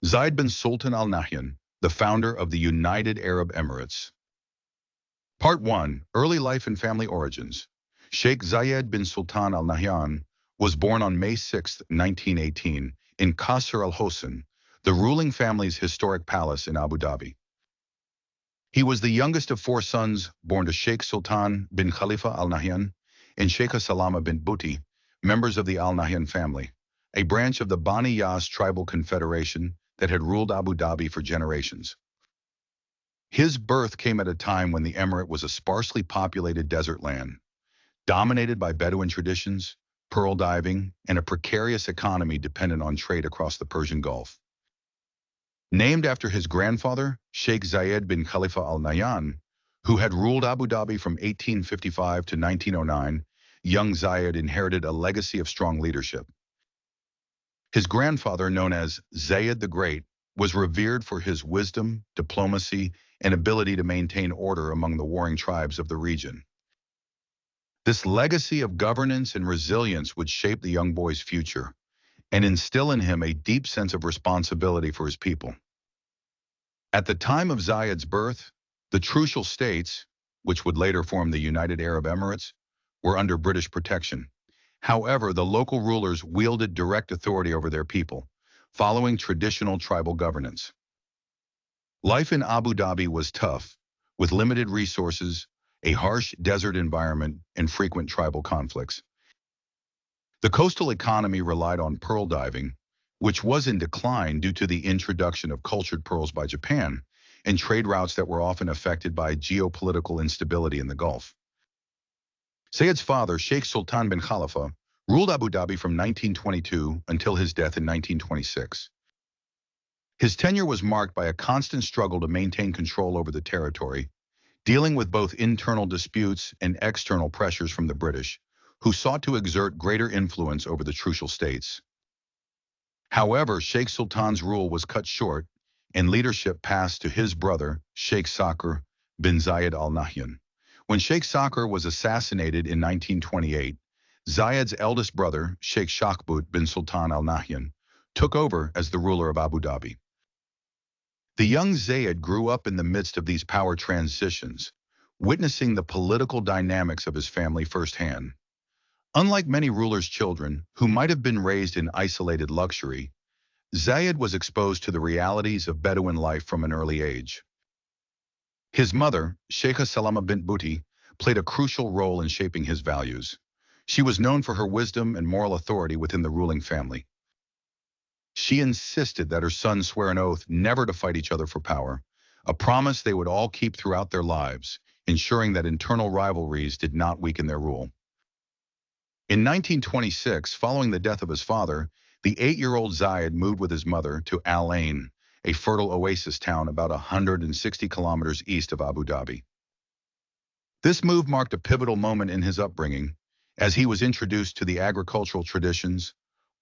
Zayed bin Sultan Al Nahyan, the founder of the United Arab Emirates. Part 1. Early Life and Family Origins. Sheikh Zayed bin Sultan Al Nahyan was born on May 6, 1918, in Qasr Al Hosn, the ruling family's historic palace in Abu Dhabi. He was the youngest of four sons born to Sheikh Sultan bin Khalifa Al Nahyan and Sheikha Salama bint Buti, members of the Al Nahyan family, a branch of the Bani Yas tribal confederation that had ruled Abu Dhabi for generations. His birth came at a time when the emirate was a sparsely populated desert land, dominated by Bedouin traditions, pearl diving, and a precarious economy dependent on trade across the Persian Gulf. Named after his grandfather, Sheikh Zayed bin Khalifa Al Nahyan, who had ruled Abu Dhabi from 1855 to 1909, young Zayed inherited a legacy of strong leadership. His grandfather, known as Zayed the Great, was revered for his wisdom, diplomacy, and ability to maintain order among the warring tribes of the region. This legacy of governance and resilience would shape the young boy's future and instill in him a deep sense of responsibility for his people. At the time of Zayed's birth, the Trucial States, which would later form the United Arab Emirates, were under British protection. However, the local rulers wielded direct authority over their people, following traditional tribal governance. Life in Abu Dhabi was tough, with limited resources, a harsh desert environment, and frequent tribal conflicts. The coastal economy relied on pearl diving, which was in decline due to the introduction of cultured pearls by Japan, and trade routes that were often affected by geopolitical instability in the Gulf. Zayed's father, Sheikh Sultan bin Khalifa, ruled Abu Dhabi from 1922 until his death in 1926. His tenure was marked by a constant struggle to maintain control over the territory, dealing with both internal disputes and external pressures from the British, who sought to exert greater influence over the Trucial States. However, Sheikh Sultan's rule was cut short, and leadership passed to his brother, Sheikh Sakr bin Zayed Al Nahyan. When Sheikh Sakr was assassinated in 1928, Zayed's eldest brother, Sheikh Shakhbut bin Sultan Al Nahyan, took over as the ruler of Abu Dhabi. The young Zayed grew up in the midst of these power transitions, witnessing the political dynamics of his family firsthand. Unlike many rulers' children, who might have been raised in isolated luxury, Zayed was exposed to the realities of Bedouin life from an early age. His mother, Sheikha Salama bint Buti, played a crucial role in shaping his values. She was known for her wisdom and moral authority within the ruling family. She insisted that her sons swear an oath never to fight each other for power, a promise they would all keep throughout their lives, ensuring that internal rivalries did not weaken their rule. In 1926, following the death of his father, the 8-year-old Zayed moved with his mother to Al Ain, a fertile oasis town about 160 kilometers east of Abu Dhabi. This move marked a pivotal moment in his upbringing, as he was introduced to the agricultural traditions,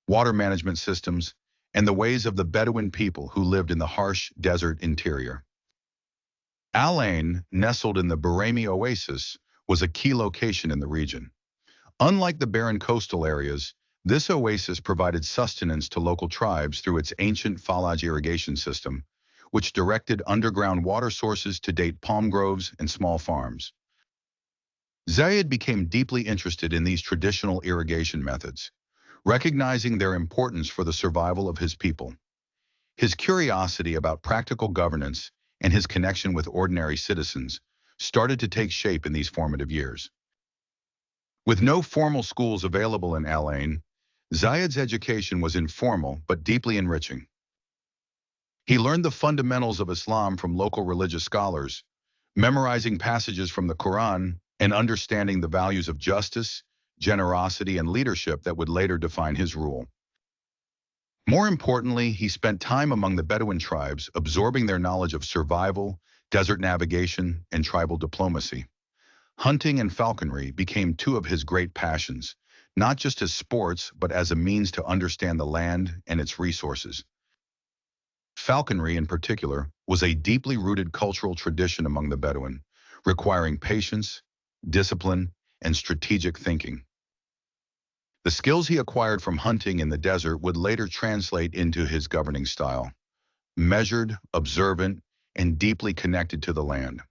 water management systems, and the ways of the Bedouin people who lived in the harsh desert interior. Al Ain, nestled in the Barami oasis, was a key location in the region. Unlike the barren coastal areas, this oasis provided sustenance to local tribes through its ancient Falaj irrigation system, which directed underground water sources to date palm groves and small farms. Zayed became deeply interested in these traditional irrigation methods, recognizing their importance for the survival of his people. His curiosity about practical governance and his connection with ordinary citizens started to take shape in these formative years. With no formal schools available in Al Ain, Zayed's education was informal but deeply enriching. He learned the fundamentals of Islam from local religious scholars, memorizing passages from the Quran and understanding the values of justice, generosity, and leadership that would later define his rule. More importantly, he spent time among the Bedouin tribes, absorbing their knowledge of survival, desert navigation, and tribal diplomacy. Hunting and falconry became two of his great passions, not just as sports, but as a means to understand the land and its resources. Falconry, in particular, was a deeply rooted cultural tradition among the Bedouin, requiring patience, discipline, and strategic thinking. The skills he acquired from hunting in the desert would later translate into his governing style. measured, observant, and deeply connected to the land.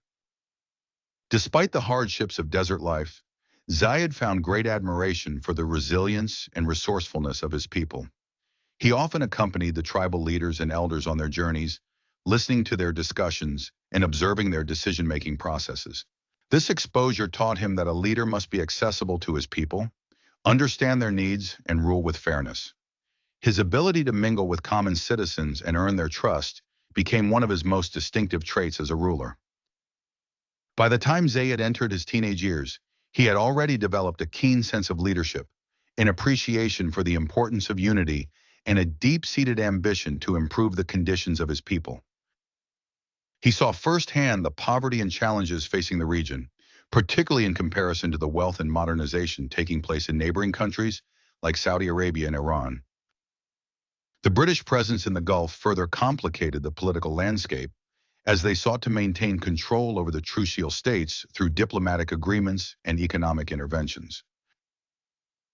Despite the hardships of desert life, Zayed found great admiration for the resilience and resourcefulness of his people. He often accompanied the tribal leaders and elders on their journeys, listening to their discussions and observing their decision-making processes. This exposure taught him that a leader must be accessible to his people, understand their needs, and rule with fairness. His ability to mingle with common citizens and earn their trust became one of his most distinctive traits as a ruler. By the time Zayed entered his teenage years, he had already developed a keen sense of leadership, an appreciation for the importance of unity, and a deep-seated ambition to improve the conditions of his people. He saw firsthand the poverty and challenges facing the region, particularly in comparison to the wealth and modernization taking place in neighboring countries like Saudi Arabia and Iran. The British presence in the Gulf further complicated the political landscape as they sought to maintain control over the Trucial states through diplomatic agreements and economic interventions.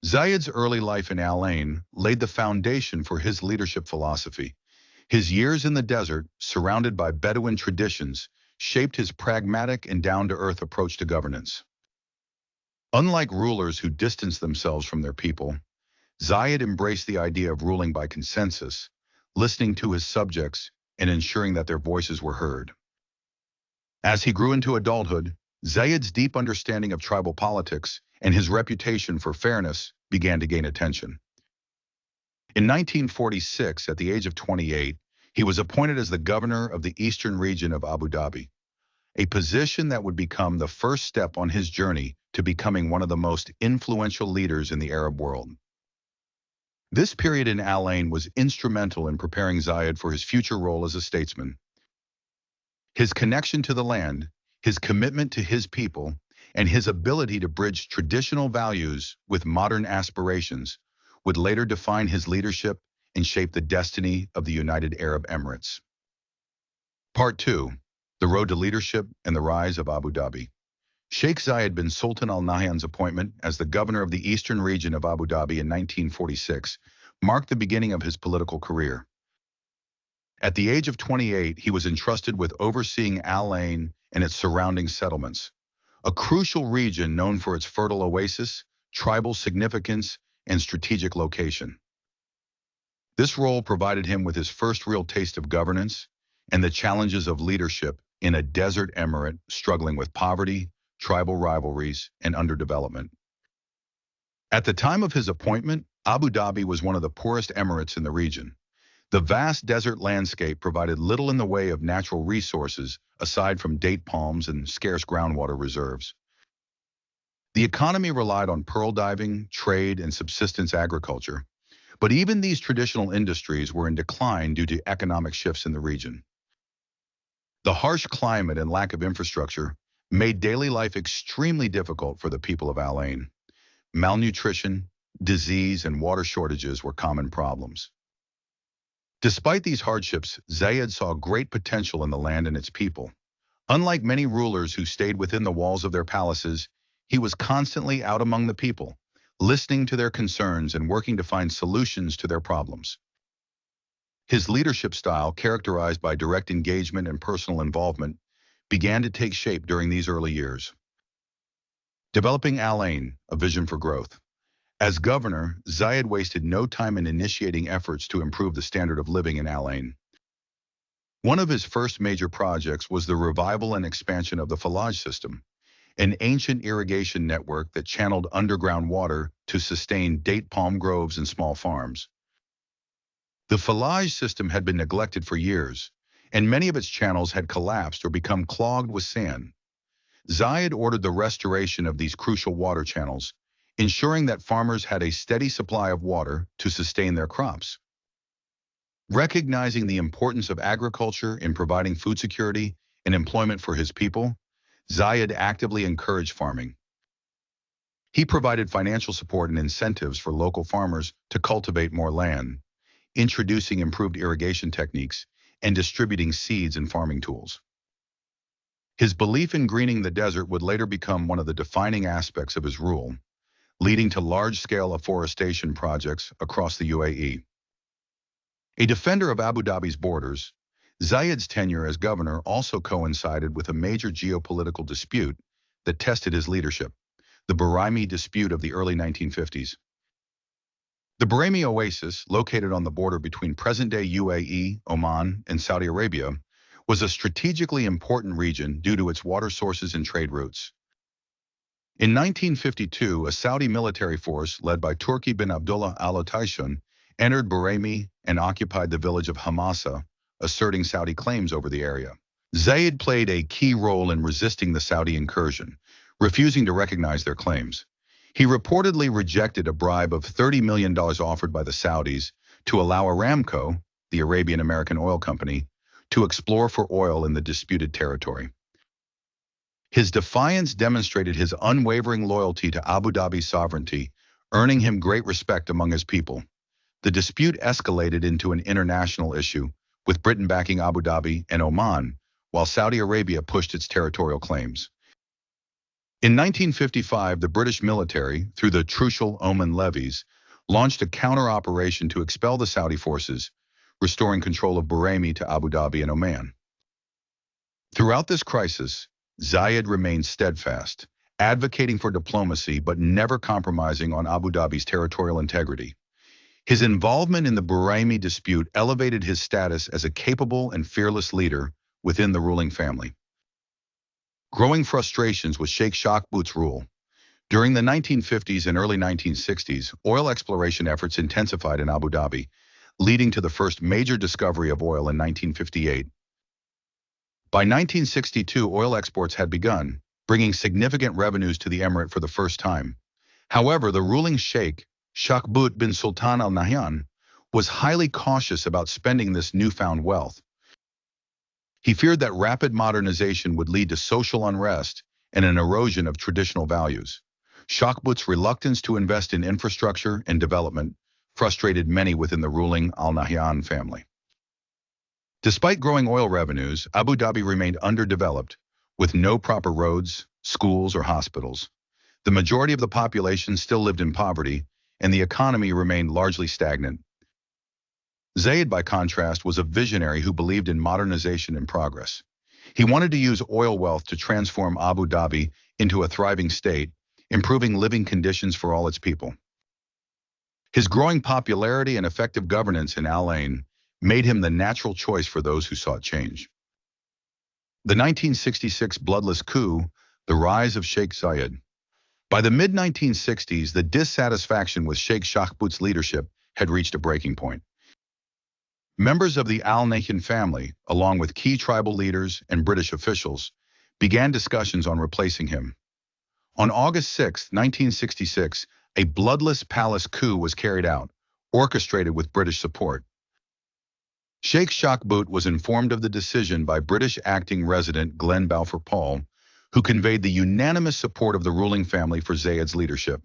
Zayed's early life in Al Ain laid the foundation for his leadership philosophy. His years in the desert, surrounded by Bedouin traditions, shaped his pragmatic and down-to-earth approach to governance. Unlike rulers who distanced themselves from their people, Zayed embraced the idea of ruling by consensus, listening to his subjects and ensuring that their voices were heard. As he grew into adulthood, Zayed's deep understanding of tribal politics and his reputation for fairness began to gain attention. In 1946, at the age of 28, he was appointed as the governor of the eastern region of Abu Dhabi, a position that would become the first step on his journey to becoming one of the most influential leaders in the Arab world. This period in Al Ain was instrumental in preparing Zayed for his future role as a statesman. His connection to the land, his commitment to his people, and his ability to bridge traditional values with modern aspirations would later define his leadership and shape the destiny of the United Arab Emirates. Part 2. The Road to Leadership and the Rise of Abu Dhabi. Sheikh Zayed bin Sultan Al Nahyan's appointment as the governor of the eastern region of Abu Dhabi in 1946 marked the beginning of his political career. At the age of 28, he was entrusted with overseeing Al Ain and its surrounding settlements, a crucial region known for its fertile oasis, tribal significance, and strategic location. This role provided him with his first real taste of governance and the challenges of leadership in a desert emirate struggling with poverty, tribal rivalries, and underdevelopment. At the time of his appointment, Abu Dhabi was one of the poorest emirates in the region. The vast desert landscape provided little in the way of natural resources aside from date palms and scarce groundwater reserves. The economy relied on pearl diving, trade, and subsistence agriculture, but even these traditional industries were in decline due to economic shifts in the region. The harsh climate and lack of infrastructure made daily life extremely difficult for the people of Al Ain. Malnutrition, disease, and water shortages were common problems. Despite these hardships, Zayed saw great potential in the land and its people. Unlike many rulers who stayed within the walls of their palaces, he was constantly out among the people, listening to their concerns and working to find solutions to their problems. His leadership style, characterized by direct engagement and personal involvement, began to take shape during these early years. Developing Al Ain, a vision for growth. As governor, Zayed wasted no time in initiating efforts to improve the standard of living in Al Ain. One of his first major projects was the revival and expansion of the Falaj system, an ancient irrigation network that channeled underground water to sustain date palm groves and small farms. The Falaj system had been neglected for years, and many of its channels had collapsed or become clogged with sand. Zayed ordered the restoration of these crucial water channels, ensuring that farmers had a steady supply of water to sustain their crops. Recognizing the importance of agriculture in providing food security and employment for his people, Zayed actively encouraged farming. He provided financial support and incentives for local farmers to cultivate more land, introducing improved irrigation techniques, and distributing seeds and farming tools. His belief in greening the desert would later become one of the defining aspects of his rule, leading to large-scale afforestation projects across the UAE. A defender of Abu Dhabi's borders, Zayed's tenure as governor also coincided with a major geopolitical dispute that tested his leadership, the Bahraini dispute of the early 1950s. The Bahraini Oasis, located on the border between present-day UAE, Oman, and Saudi Arabia, was a strategically important region due to its water sources and trade routes. In 1952, a Saudi military force led by Turki bin Abdullah Al Otaishun entered Bahraini and occupied the village of Hamasa, asserting Saudi claims over the area. Zayed played a key role in resisting the Saudi incursion, refusing to recognize their claims. He reportedly rejected a bribe of $30 million offered by the Saudis to allow Aramco, the Arabian American oil company, to explore for oil in the disputed territory. His defiance demonstrated his unwavering loyalty to Abu Dhabi's sovereignty, earning him great respect among his people. The dispute escalated into an international issue, with Britain backing Abu Dhabi and Oman, while Saudi Arabia pushed its territorial claims. In 1955, the British military, through the Trucial Oman levies, launched a counter-operation to expel the Saudi forces, restoring control of Bahrain to Abu Dhabi and Oman. Throughout this crisis, Zayed remained steadfast, advocating for diplomacy but never compromising on Abu Dhabi's territorial integrity. His involvement in the Bahraini dispute elevated his status as a capable and fearless leader within the ruling family. Growing frustrations with Sheikh Shakhbut's rule. During the 1950s and early 1960s, oil exploration efforts intensified in Abu Dhabi, leading to the first major discovery of oil in 1958. By 1962, oil exports had begun, bringing significant revenues to the emirate for the first time. However, the ruling sheikh, Sheikh bin Sultan Al Nahyan, was highly cautious about spending this newfound wealth. He feared that rapid modernization would lead to social unrest and an erosion of traditional values. Shakhbut's reluctance to invest in infrastructure and development frustrated many within the ruling Al Nahyan family. Despite growing oil revenues, Abu Dhabi remained underdeveloped, with no proper roads, schools, or hospitals. The majority of the population still lived in poverty, and the economy remained largely stagnant. Zayed, by contrast, was a visionary who believed in modernization and progress. He wanted to use oil wealth to transform Abu Dhabi into a thriving state, improving living conditions for all its people. His growing popularity and effective governance in Al Ain made him the natural choice for those who sought change. The 1966 bloodless coup, the rise of Sheikh Zayed. By the mid-1960s, the dissatisfaction with Sheikh Shakhbut's leadership had reached a breaking point. Members of the Al Nahyan family, along with key tribal leaders and British officials, began discussions on replacing him. On August 6, 1966, a bloodless palace coup was carried out, orchestrated with British support. Sheikh Shakhbut was informed of the decision by British acting resident Glenn Balfour Paul, who conveyed the unanimous support of the ruling family for Zayed's leadership.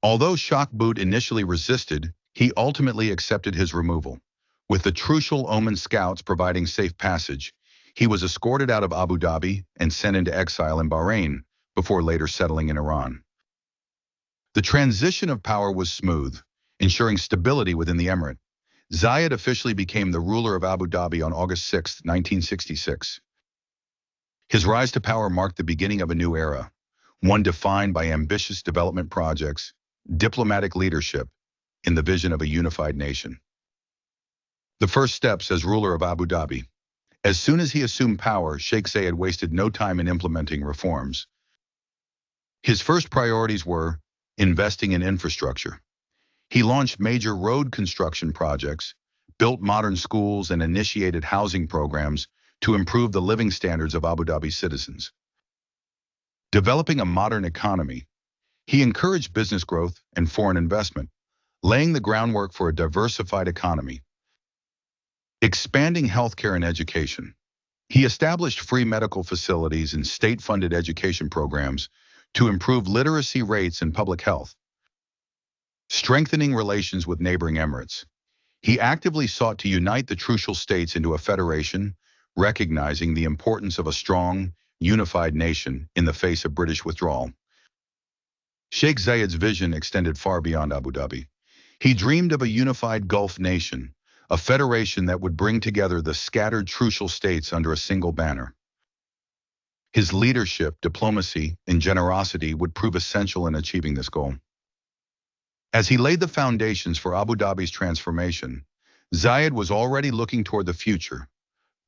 Although Shakhbut initially resisted, he ultimately accepted his removal. With the Trucial Oman scouts providing safe passage, he was escorted out of Abu Dhabi and sent into exile in Bahrain, before later settling in Iran. The transition of power was smooth, ensuring stability within the emirate. Zayed officially became the ruler of Abu Dhabi on August 6, 1966. His rise to power marked the beginning of a new era, one defined by ambitious development projects, diplomatic leadership, and the vision of a unified nation. The first steps as ruler of Abu Dhabi. As soon as he assumed power, Sheikh Zayed wasted no time in implementing reforms. His first priorities were investing in infrastructure. He launched major road construction projects, built modern schools, and initiated housing programs to improve the living standards of Abu Dhabi citizens. Developing a modern economy, he encouraged business growth and foreign investment, laying the groundwork for a diversified economy. Expanding healthcare and education. He established free medical facilities and state-funded education programs to improve literacy rates and public health. Strengthening relations with neighboring emirates. He actively sought to unite the Trucial states into a federation, recognizing the importance of a strong, unified nation in the face of British withdrawal. Sheikh Zayed's vision extended far beyond Abu Dhabi. He dreamed of a unified Gulf nation, a federation that would bring together the scattered trucial states under a single banner. His leadership, diplomacy, and generosity would prove essential in achieving this goal. As he laid the foundations for Abu Dhabi's transformation, Zayed was already looking toward the future,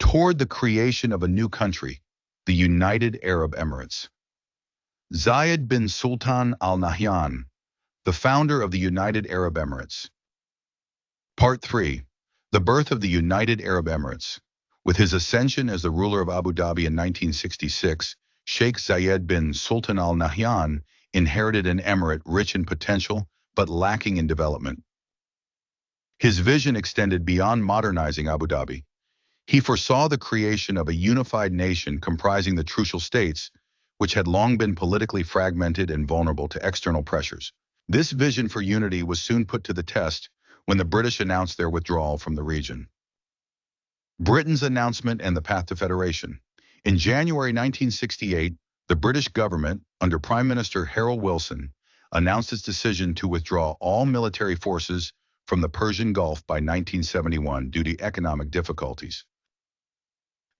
toward the creation of a new country, the United Arab Emirates. Zayed bin Sultan Al Nahyan, the founder of the United Arab Emirates. Part 3. The birth of the United Arab Emirates. With his ascension as the ruler of Abu Dhabi in 1966, Sheikh Zayed bin Sultan Al Nahyan inherited an emirate rich in potential but lacking in development. His vision extended beyond modernizing Abu Dhabi. He foresaw the creation of a unified nation comprising the trucial states, which had long been politically fragmented and vulnerable to external pressures. This vision for unity was soon put to the test when the British announced their withdrawal from the region. Britain's announcement and the path to federation. In January 1968, the British government, under Prime Minister Harold Wilson, announced its decision to withdraw all military forces from the Persian Gulf by 1971 due to economic difficulties.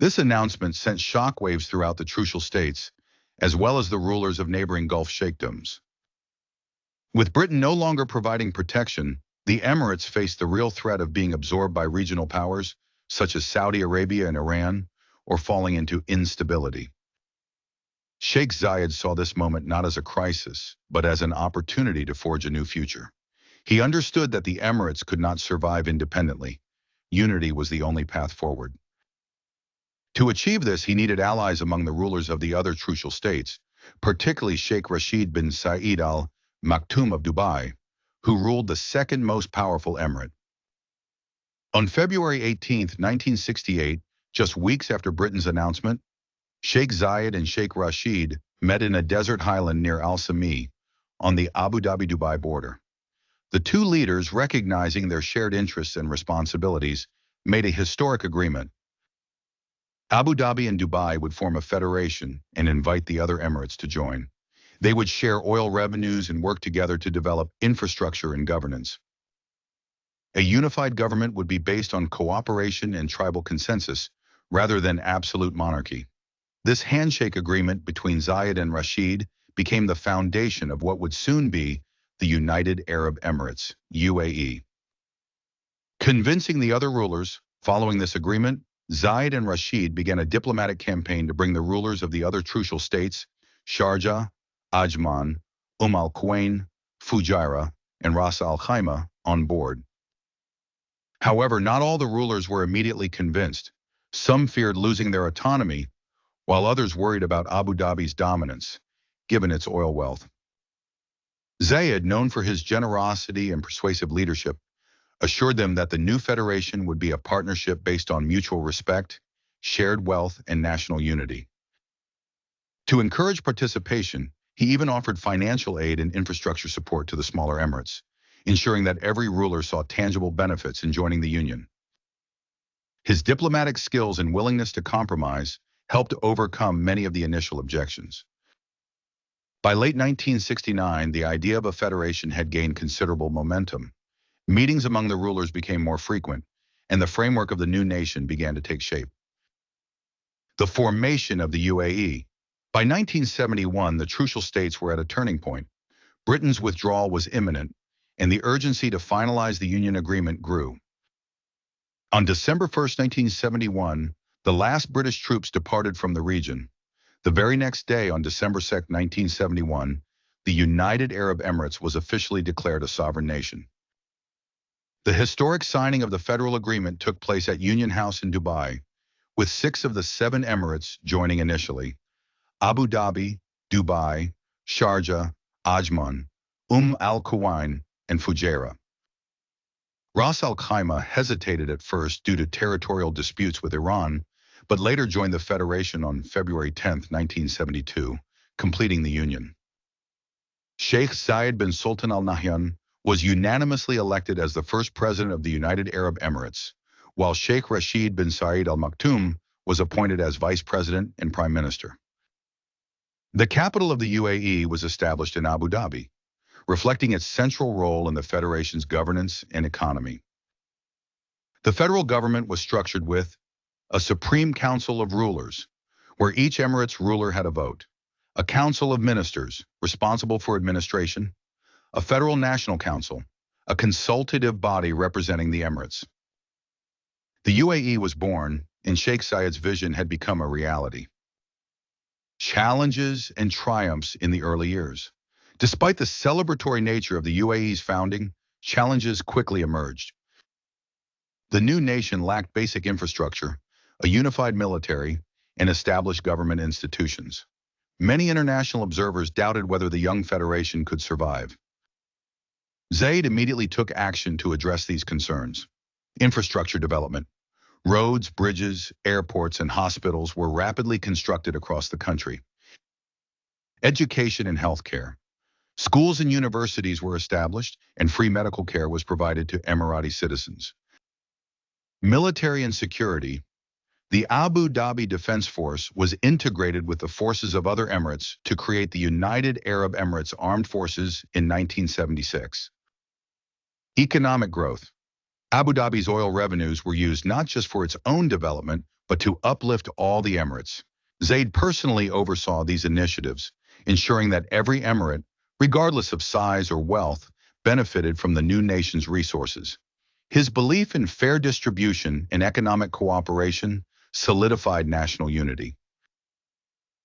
This announcement sent shockwaves throughout the trucial states, as well as the rulers of neighboring Gulf sheikdoms. With Britain no longer providing protection, the Emirates faced the real threat of being absorbed by regional powers, such as Saudi Arabia and Iran, or falling into instability. Sheikh Zayed saw this moment not as a crisis, but as an opportunity to forge a new future. He understood that the Emirates could not survive independently. Unity was the only path forward. To achieve this, he needed allies among the rulers of the other trucial states, particularly Sheikh Rashid bin Zayed Al Maktoum of Dubai, who ruled the second most powerful emirate. On February 18, 1968, just weeks after Britain's announcement, Sheikh Zayed and Sheikh Rashid met in a desert highland near Al Sami, on the Abu Dhabi-Dubai border. The two leaders, recognizing their shared interests and responsibilities, made a historic agreement. Abu Dhabi and Dubai would form a federation and invite the other emirates to join. They would share oil revenues and work together to develop infrastructure and governance. A unified government would be based on cooperation and tribal consensus, rather than absolute monarchy. This handshake agreement between Zayed and Rashid became the foundation of what would soon be the United Arab Emirates, UAE. Convincing the other rulers, following this agreement, Zayed and Rashid began a diplomatic campaign to bring the rulers of the other trucial states, Sharjah, Ajman, Al-Quwain, Fujairah, and Ras Al Khaimah, on board. However, not all the rulers were immediately convinced. Some feared losing their autonomy, while others worried about Abu Dhabi's dominance, given its oil wealth. Zayed, known for his generosity and persuasive leadership, assured them that the new federation would be a partnership based on mutual respect, shared wealth, and national unity. To encourage participation, he even offered financial aid and infrastructure support to the smaller emirates, ensuring that every ruler saw tangible benefits in joining the union. His diplomatic skills and willingness to compromise helped overcome many of the initial objections. By late 1969, the idea of a federation had gained considerable momentum. Meetings among the rulers became more frequent, and the framework of the new nation began to take shape. The formation of the UAE. By 1971, the trucial states were at a turning point. Britain's withdrawal was imminent, and the urgency to finalize the Union agreement grew. On December 1, 1971, the last British troops departed from the region. The very next day, on December 2, 1971, the United Arab Emirates was officially declared a sovereign nation. The historic signing of the federal agreement took place at Union House in Dubai, with 6 of the 7 emirates joining initially: Abu Dhabi, Dubai, Sharjah, Ajman, Al-Quwain, and Fujairah. Ras Al Khaimah hesitated at first due to territorial disputes with Iran, but later joined the federation on February 10, 1972, completing the union. Sheikh Zayed bin Sultan Al Nahyan was unanimously elected as the first president of the United Arab Emirates, while Sheikh Rashid bin Zayed Al Maktoum was appointed as vice president and prime minister. The capital of the UAE was established in Abu Dhabi, reflecting its central role in the federation's governance and economy. The federal government was structured with a Supreme Council of Rulers, where each Emirate's ruler had a vote, a Council of Ministers, responsible for administration, a Federal National Council, a consultative body representing the Emirates. The UAE was born, and Sheikh Zayed's vision had become a reality. Challenges and triumphs in the early years. Despite the celebratory nature of the UAE's founding, challenges quickly emerged. The new nation lacked basic infrastructure, a unified military, and established government institutions. Many international observers doubted whether the young federation could survive. Zayed immediately took action to address these concerns. Infrastructure development. Roads, bridges, airports, and hospitals were rapidly constructed across the country. Education and healthcare. Schools and universities were established, and free medical care was provided to Emirati citizens. Military and security. The Abu Dhabi Defense Force was integrated with the forces of other Emirates to create the United Arab Emirates Armed Forces in 1976. Economic growth. Abu Dhabi's oil revenues were used not just for its own development, but to uplift all the Emirates. Zayed personally oversaw these initiatives, ensuring that every emirate, regardless of size or wealth, benefited from the new nation's resources. His belief in fair distribution and economic cooperation solidified national unity.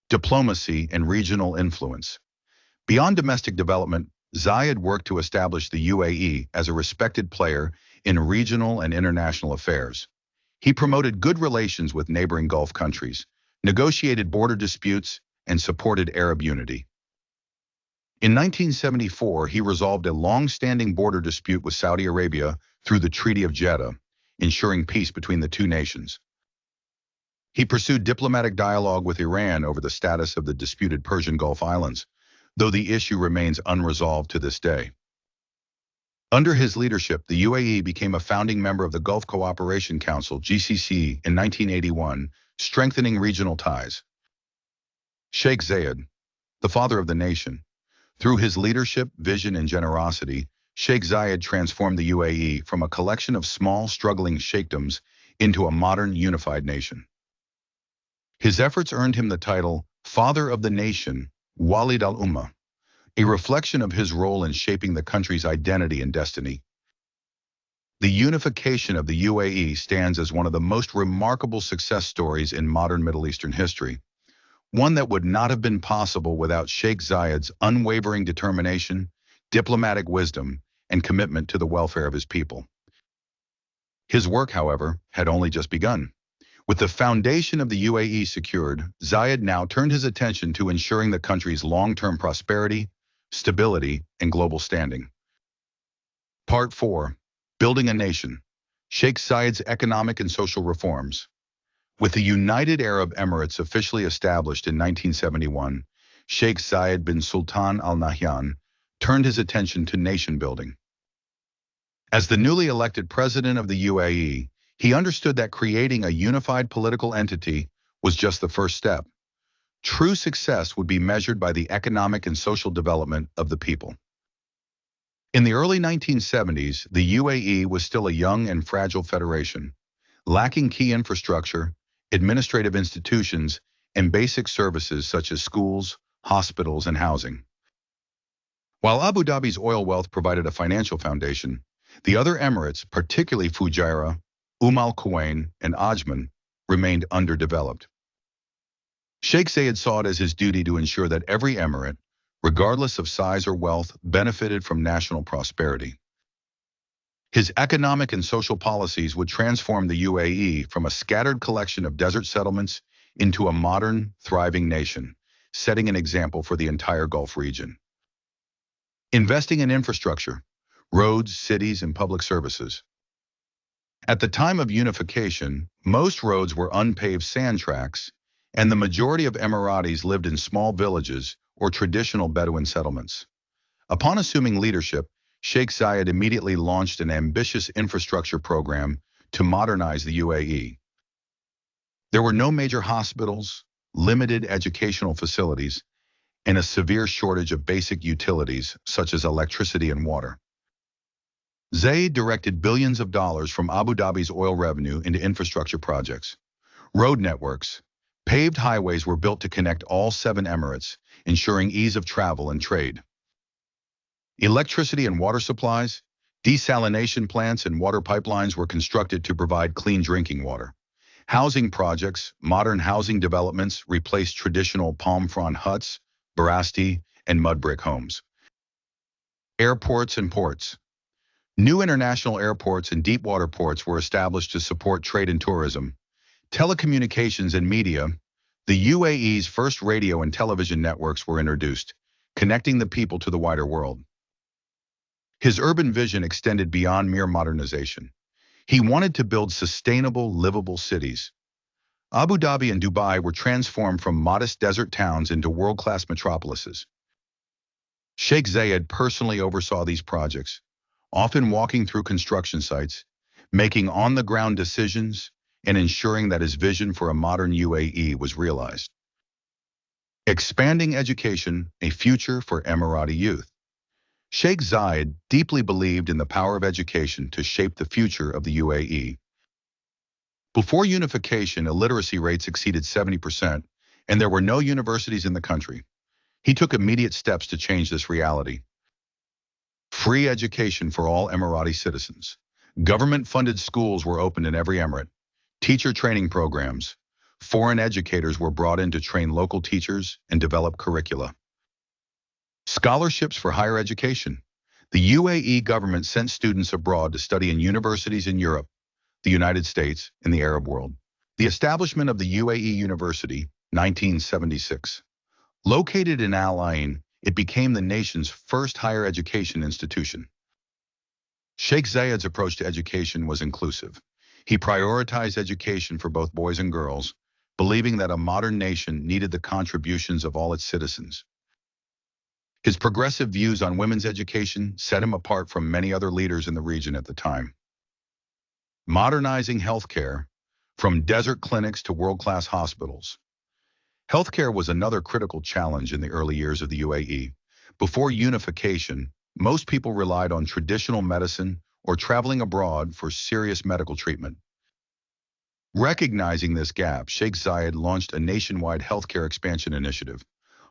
Diplomacy and regional influence. Beyond domestic development, Zayed worked to establish the UAE as a respected player in regional and international affairs. He promoted good relations with neighboring Gulf countries, negotiated border disputes, and supported Arab unity. In 1974, he resolved a long-standing border dispute with Saudi Arabia through the Treaty of Jeddah, ensuring peace between the two nations. He pursued diplomatic dialogue with Iran over the status of the disputed Persian Gulf Islands, though the issue remains unresolved to this day. Under his leadership, the UAE became a founding member of the Gulf Cooperation Council, GCC, in 1981, strengthening regional ties. Sheikh Zayed, the father of the nation. Through his leadership, vision, and generosity, Sheikh Zayed transformed the UAE from a collection of small, struggling sheikdoms into a modern, unified nation. His efforts earned him the title Father of the Nation, Walid al-Ummah, a reflection of his role in shaping the country's identity and destiny. The unification of the UAE stands as one of the most remarkable success stories in modern Middle Eastern history, one that would not have been possible without Sheikh Zayed's unwavering determination, diplomatic wisdom, and commitment to the welfare of his people. His work, however, had only just begun. With the foundation of the UAE secured, Zayed now turned his attention to ensuring the country's long-term prosperity, stability, and global standing. Part 4. Building a Nation. Sheikh Zayed's Economic and Social Reforms. With the United Arab Emirates officially established in 1971, Sheikh Zayed bin Sultan Al Nahyan turned his attention to nation building. As the newly elected president of the UAE, he understood that creating a unified political entity was just the first step. True success would be measured by the economic and social development of the people. In the early 1970s, the UAE was still a young and fragile federation, lacking key infrastructure, administrative institutions, and basic services such as schools, hospitals, and housing. While Abu Dhabi's oil wealth provided a financial foundation, the other Emirates, particularly Fujairah, Al Quwain, and Ajman, remained underdeveloped. Sheikh Zayed saw it as his duty to ensure that every emirate, regardless of size or wealth, benefited from national prosperity. His economic and social policies would transform the UAE from a scattered collection of desert settlements into a modern, thriving nation, setting an example for the entire Gulf region. Investing in infrastructure, roads, cities, and public services. At the time of unification, most roads were unpaved sand tracks, and the majority of Emiratis lived in small villages or traditional Bedouin settlements. Upon assuming leadership, Sheikh Zayed immediately launched an ambitious infrastructure program to modernize the UAE. There were no major hospitals, limited educational facilities, and a severe shortage of basic utilities such as electricity and water. Zayed directed billions of dollars from Abu Dhabi's oil revenue into infrastructure projects. Road networks, paved highways were built to connect all 7 Emirates, ensuring ease of travel and trade. Electricity and water supplies, desalination plants and water pipelines were constructed to provide clean drinking water. Housing projects, modern housing developments replaced traditional palm frond huts, barasti, and mud brick homes. Airports and ports. New international airports and deep-water ports were established to support trade and tourism. Telecommunications and media. The UAE's first radio and television networks were introduced, connecting the people to the wider world. His urban vision extended beyond mere modernization. He wanted to build sustainable, livable cities. Abu Dhabi and Dubai were transformed from modest desert towns into world-class metropolises. Sheikh Zayed personally oversaw these projects, often walking through construction sites, making on-the-ground decisions, and ensuring that his vision for a modern UAE was realized. Expanding education, a future for Emirati youth. Sheikh Zayed deeply believed in the power of education to shape the future of the UAE. Before unification, illiteracy rates exceeded 70%, and there were no universities in the country. He took immediate steps to change this reality. Free education for all Emirati citizens. Government-funded schools were opened in every emirate. Teacher training programs. Foreign educators were brought in to train local teachers and develop curricula. Scholarships for higher education. The UAE government sent students abroad to study in universities in Europe, the United States, and the Arab world. The establishment of the UAE University, 1976. Located in Al Ain, it became the nation's first higher education institution. Sheikh Zayed's approach to education was inclusive. He prioritized education for both boys and girls, believing that a modern nation needed the contributions of all its citizens. His progressive views on women's education set him apart from many other leaders in the region at the time. Modernizing healthcare, from desert clinics to world-class hospitals. Healthcare was another critical challenge in the early years of the UAE. Before unification, most people relied on traditional medicine or traveling abroad for serious medical treatment. Recognizing this gap, Sheikh Zayed launched a nationwide healthcare expansion initiative.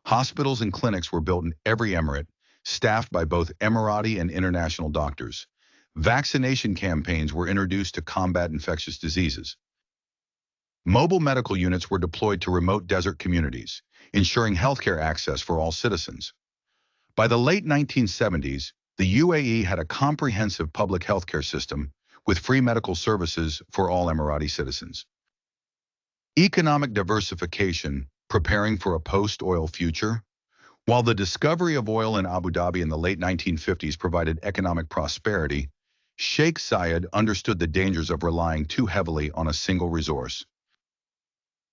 Hospitals and clinics were built in every emirate, staffed by both Emirati and international doctors. Vaccination campaigns were introduced to combat infectious diseases. Mobile medical units were deployed to remote desert communities, ensuring healthcare access for all citizens. By the late 1970s, the UAE had a comprehensive public healthcare system with free medical services for all Emirati citizens. Economic diversification, preparing for a post-oil future. While the discovery of oil in Abu Dhabi in the late 1950s provided economic prosperity, Sheikh Zayed understood the dangers of relying too heavily on a single resource.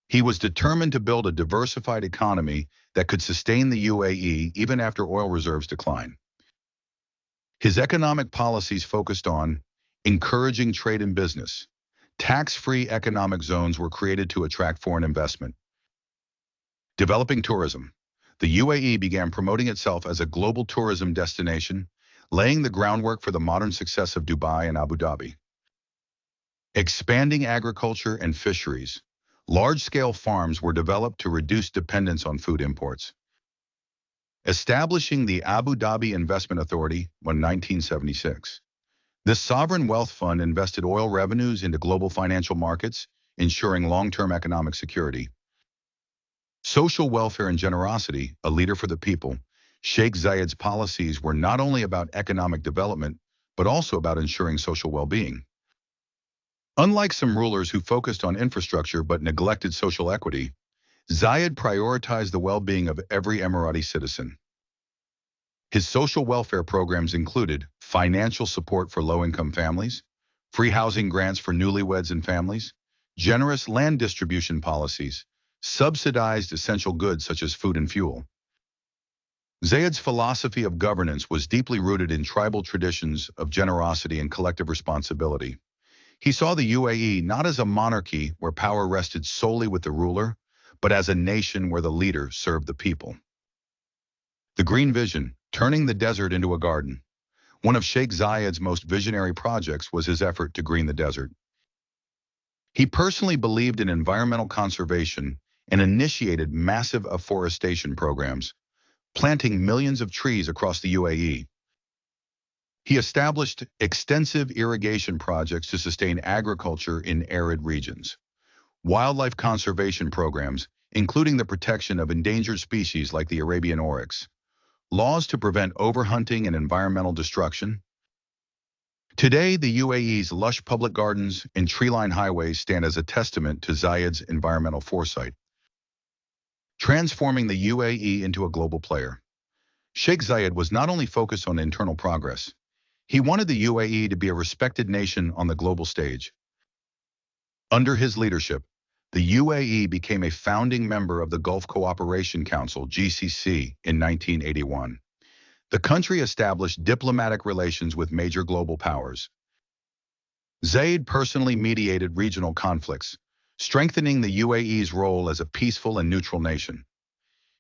He was determined to build a diversified economy that could sustain the UAE even after oil reserves decline. His economic policies focused on encouraging trade and business. Tax-free economic zones were created to attract foreign investment. Developing tourism. The UAE began promoting itself as a global tourism destination, laying the groundwork for the modern success of Dubai and Abu Dhabi. Expanding agriculture and fisheries. Large-scale farms were developed to reduce dependence on food imports. Establishing the Abu Dhabi Investment Authority in 1976. This sovereign wealth fund invested oil revenues into global financial markets, ensuring long-term economic security. Social welfare and generosity, a leader for the people, Sheikh Zayed's policies were not only about economic development, but also about ensuring social well-being. Unlike some rulers who focused on infrastructure but neglected social equity, Zayed prioritized the well-being of every Emirati citizen. His social welfare programs included financial support for low-income families, free housing grants for newlyweds and families, generous land distribution policies, subsidized essential goods such as food and fuel. Zayed's philosophy of governance was deeply rooted in tribal traditions of generosity and collective responsibility. He saw the UAE not as a monarchy where power rested solely with the ruler, but as a nation where the leader served the people. The Green Vision, turning the desert into a garden. One of Sheikh Zayed's most visionary projects was his effort to green the desert. He personally believed in environmental conservation and initiated massive afforestation programs, planting millions of trees across the UAE. He established extensive irrigation projects to sustain agriculture in arid regions, wildlife conservation programs, including the protection of endangered species like the Arabian oryx, laws to prevent overhunting and environmental destruction. Today, the UAE's lush public gardens and tree-lined highways stand as a testament to Zayed's environmental foresight, transforming the UAE into a global player. Sheikh Zayed was not only focused on internal progress, he wanted the UAE to be a respected nation on the global stage. Under his leadership, the UAE became a founding member of the Gulf Cooperation Council, GCC, in 1981. The country established diplomatic relations with major global powers. Zayed personally mediated regional conflicts, strengthening the UAE's role as a peaceful and neutral nation.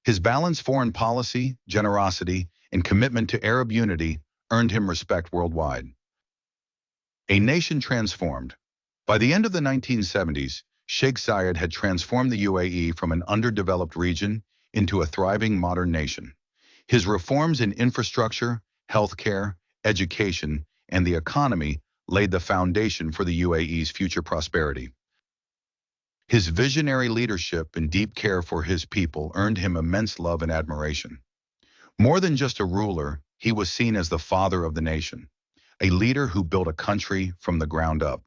His balanced foreign policy, generosity, and commitment to Arab unity earned him respect worldwide. A nation transformed. By the end of the 1970s, Sheikh Zayed had transformed the UAE from an underdeveloped region into a thriving modern nation. His reforms in infrastructure, healthcare, education, and the economy laid the foundation for the UAE's future prosperity. His visionary leadership and deep care for his people earned him immense love and admiration. More than just a ruler, he was seen as the father of the nation, a leader who built a country from the ground up.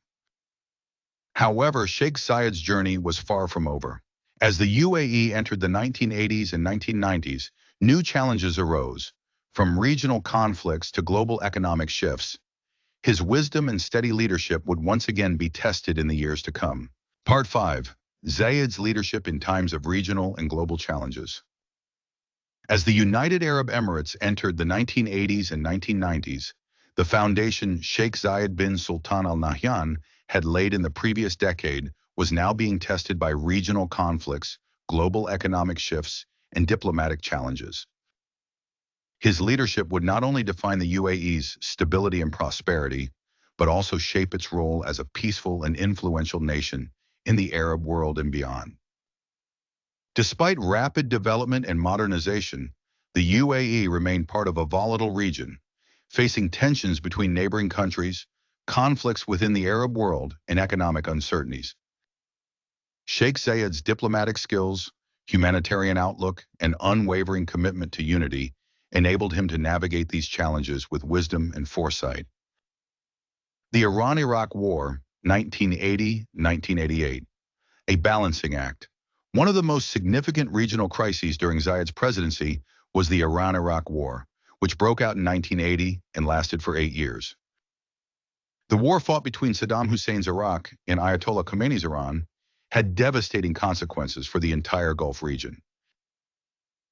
However, Sheikh Zayed's journey was far from over. As the UAE entered the 1980s and 1990s, new challenges arose, from regional conflicts to global economic shifts. His wisdom and steady leadership would once again be tested in the years to come. Part 5. Zayed's leadership in times of regional and global challenges. As the United Arab Emirates entered the 1980s and 1990s, the foundation Sheikh Zayed bin Sultan Al Nahyan had laid in the previous decade was now being tested by regional conflicts, global economic shifts, and diplomatic challenges. His leadership would not only define the UAE's stability and prosperity, but also shape its role as a peaceful and influential nation in the Arab world and beyond. Despite rapid development and modernization, the UAE remained part of a volatile region, facing tensions between neighboring countries, conflicts within the Arab world, and economic uncertainties. Sheikh Zayed's diplomatic skills, humanitarian outlook, and unwavering commitment to unity enabled him to navigate these challenges with wisdom and foresight. The Iran-Iraq War, 1980-1988, a balancing act. One of the most significant regional crises during Zayed's presidency was the Iran-Iraq War, which broke out in 1980 and lasted for 8 years. The war fought between Saddam Hussein's Iraq and Ayatollah Khomeini's Iran had devastating consequences for the entire Gulf region.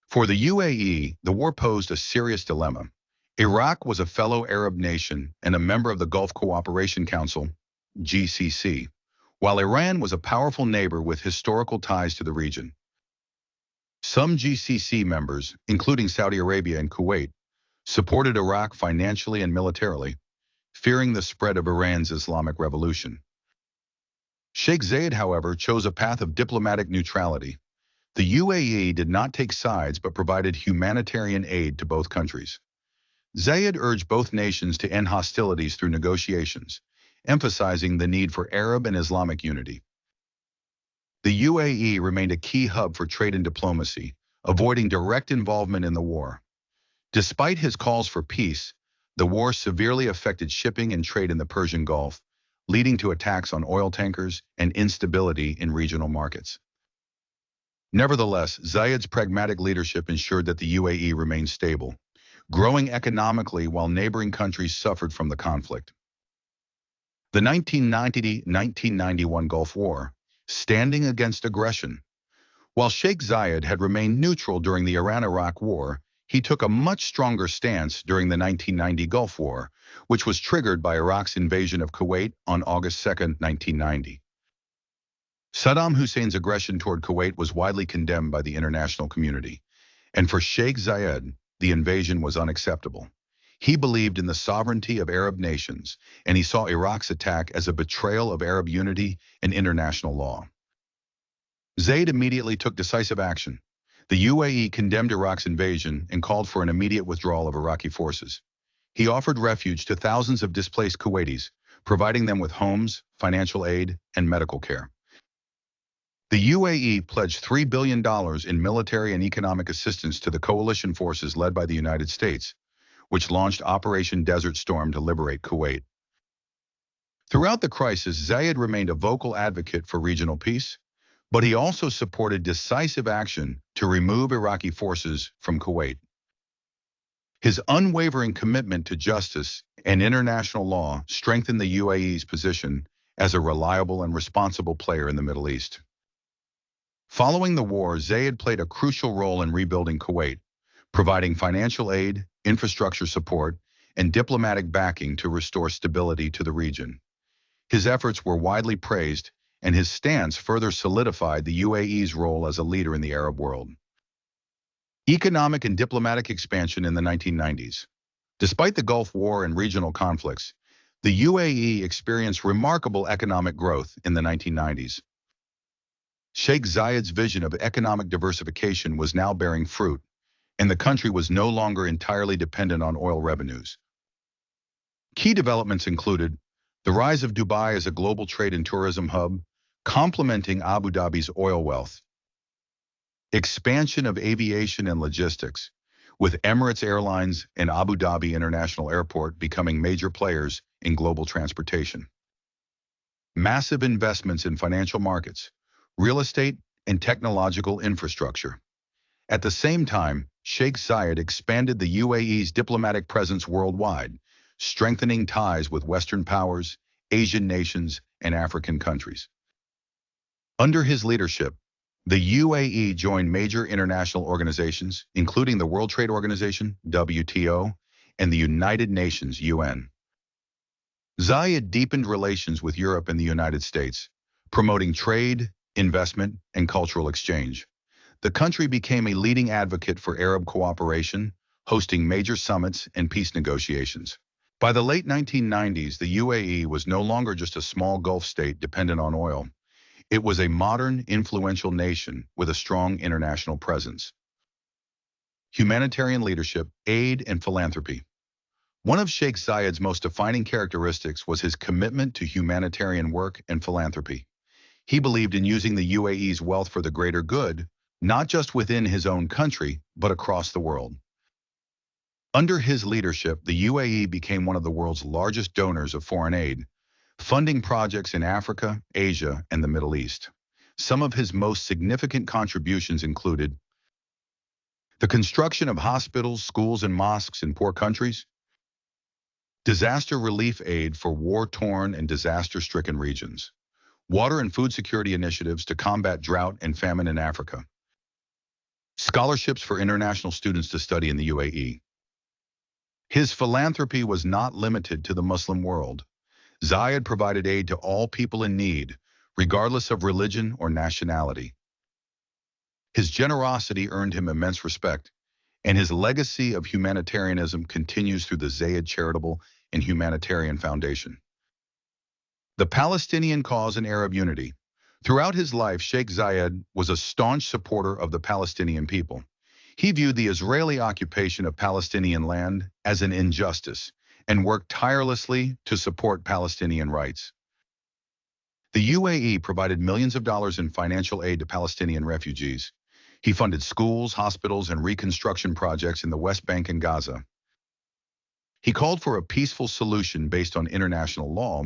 For the UAE, the war posed a serious dilemma. Iraq was a fellow Arab nation and a member of the Gulf Cooperation Council, GCC, while Iran was a powerful neighbor with historical ties to the region. Some GCC members, including Saudi Arabia and Kuwait, supported Iraq financially and militarily, fearing the spread of Iran's Islamic Revolution. Sheikh Zayed, however, chose a path of diplomatic neutrality. The UAE did not take sides but provided humanitarian aid to both countries. Zayed urged both nations to end hostilities through negotiations, emphasizing the need for Arab and Islamic unity. The UAE remained a key hub for trade and diplomacy, avoiding direct involvement in the war. Despite his calls for peace, the war severely affected shipping and trade in the Persian Gulf, leading to attacks on oil tankers and instability in regional markets. Nevertheless, Zayed's pragmatic leadership ensured that the UAE remained stable, growing economically while neighboring countries suffered from the conflict. The 1990-1991 Gulf War, standing against aggression. While Sheikh Zayed had remained neutral during the Iran-Iraq War, he took a much stronger stance during the 1990 Gulf War, which was triggered by Iraq's invasion of Kuwait on August 2, 1990. Saddam Hussein's aggression toward Kuwait was widely condemned by the international community, and for Sheikh Zayed, the invasion was unacceptable. He believed in the sovereignty of Arab nations, and he saw Iraq's attack as a betrayal of Arab unity and international law. Zayed immediately took decisive action. The UAE condemned Iraq's invasion and called for an immediate withdrawal of Iraqi forces. He offered refuge to thousands of displaced Kuwaitis, providing them with homes, financial aid, and medical care. The UAE pledged $3 billion in military and economic assistance to the coalition forces led by the United States, which launched Operation Desert Storm to liberate Kuwait. Throughout the crisis, Zayed remained a vocal advocate for regional peace, but he also supported decisive action to remove Iraqi forces from Kuwait. His unwavering commitment to justice and international law strengthened the UAE's position as a reliable and responsible player in the Middle East. Following the war, Zayed played a crucial role in rebuilding Kuwait, providing financial aid, infrastructure support, and diplomatic backing to restore stability to the region. His efforts were widely praised, and his stance further solidified the UAE's role as a leader in the Arab world. Economic and diplomatic expansion in the 1990s. Despite the Gulf War and regional conflicts, the UAE experienced remarkable economic growth in the 1990s. Sheikh Zayed's vision of economic diversification was now bearing fruit, and the country was no longer entirely dependent on oil revenues. Key developments included the rise of Dubai as a global trade and tourism hub, complementing Abu Dhabi's oil wealth. Expansion of aviation and logistics, with Emirates Airlines and Abu Dhabi International Airport becoming major players in global transportation. Massive investments in financial markets, real estate, and technological infrastructure. At the same time, Sheikh Zayed expanded the UAE's diplomatic presence worldwide, strengthening ties with Western powers, Asian nations, and African countries. Under his leadership, the UAE joined major international organizations, including the World Trade Organization, WTO, and the United Nations, UN. Zayed deepened relations with Europe and the United States, promoting trade, investment, and cultural exchange. The country became a leading advocate for Arab cooperation, hosting major summits and peace negotiations. By the late 1990s, the UAE was no longer just a small Gulf state dependent on oil. It was a modern, influential nation with a strong international presence. Humanitarian leadership, aid, and philanthropy. One of Sheikh Zayed's most defining characteristics was his commitment to humanitarian work and philanthropy. He believed in using the UAE's wealth for the greater good, not just within his own country, but across the world. Under his leadership, the UAE became one of the world's largest donors of foreign aid, funding projects in Africa, Asia, and the Middle East. Some of his most significant contributions included the construction of hospitals, schools, and mosques in poor countries, disaster relief aid for war-torn and disaster-stricken regions, water and food security initiatives to combat drought and famine in Africa, scholarships for international students to study in the UAE. His philanthropy was not limited to the Muslim world. Zayed provided aid to all people in need, regardless of religion or nationality. His generosity earned him immense respect, and his legacy of humanitarianism continues through the Zayed Charitable and Humanitarian Foundation. The Palestinian cause and Arab unity. Throughout his life, Sheikh Zayed was a staunch supporter of the Palestinian people. He viewed the Israeli occupation of Palestinian land as an injustice and worked tirelessly to support Palestinian rights. The UAE provided millions of dollars in financial aid to Palestinian refugees. He funded schools, hospitals, and reconstruction projects in the West Bank and Gaza. He called for a peaceful solution based on international law,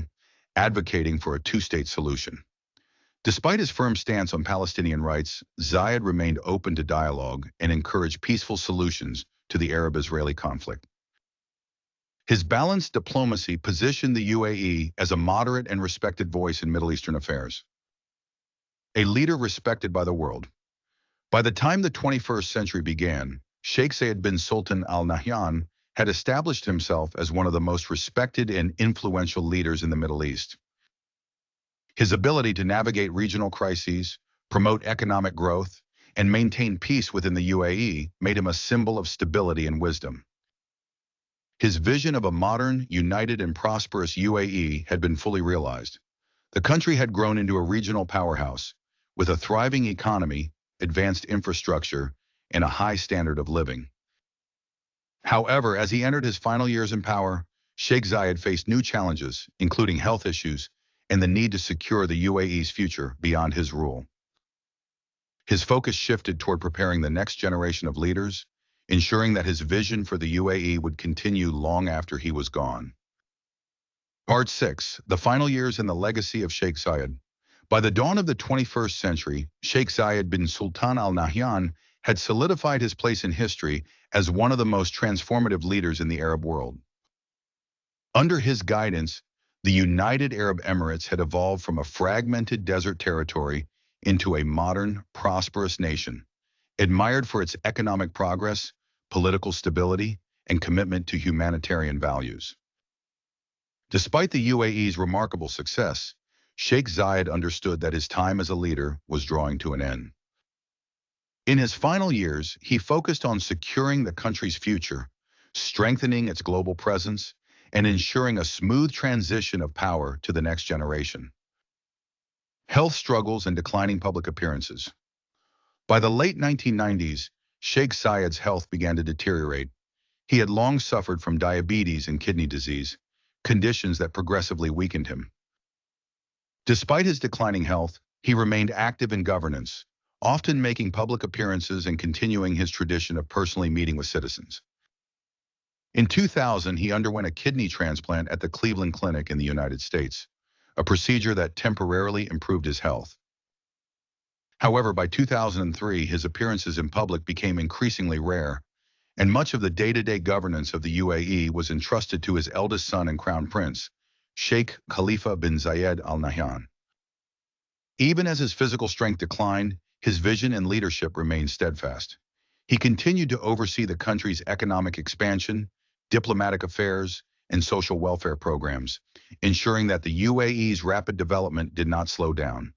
advocating for a two-state solution. Despite his firm stance on Palestinian rights, Zayed remained open to dialogue and encouraged peaceful solutions to the Arab-Israeli conflict. His balanced diplomacy positioned the UAE as a moderate and respected voice in Middle Eastern affairs. A leader respected by the world. By the time the 21st century began, Sheikh Zayed bin Sultan Al Nahyan had established himself as one of the most respected and influential leaders in the Middle East. His ability to navigate regional crises, promote economic growth, and maintain peace within the UAE made him a symbol of stability and wisdom. His vision of a modern, united, and prosperous UAE had been fully realized. The country had grown into a regional powerhouse, with a thriving economy, advanced infrastructure, and a high standard of living. However, as he entered his final years in power, Sheikh Zayed faced new challenges, including health issues and the need to secure the UAE's future beyond his rule. His focus shifted toward preparing the next generation of leaders, ensuring that his vision for the UAE would continue long after he was gone. Part 6. The Final Years and the Legacy of Sheikh Zayed. By the dawn of the 21st century, Sheikh Zayed bin Sultan Al Nahyan had solidified his place in history as one of the most transformative leaders in the Arab world. Under his guidance, the United Arab Emirates had evolved from a fragmented desert territory into a modern, prosperous nation, admired for its economic progress, political stability, and commitment to humanitarian values. Despite the UAE's remarkable success, Sheikh Zayed understood that his time as a leader was drawing to an end. In his final years, he focused on securing the country's future, strengthening its global presence, and ensuring a smooth transition of power to the next generation. Health struggles and declining public appearances. By the late 1990s, Sheikh Zayed's health began to deteriorate. He had long suffered from diabetes and kidney disease, conditions that progressively weakened him. Despite his declining health, he remained active in governance, often making public appearances and continuing his tradition of personally meeting with citizens. In 2000, he underwent a kidney transplant at the Cleveland Clinic in the United States, a procedure that temporarily improved his health. However, by 2003, his appearances in public became increasingly rare, and much of the day-to-day governance of the UAE was entrusted to his eldest son and crown prince, Sheikh Khalifa bin Zayed Al Nahyan. Even as his physical strength declined, his vision and leadership remained steadfast. He continued to oversee the country's economic expansion, diplomatic affairs, and social welfare programs, ensuring that the UAE's rapid development did not slow down.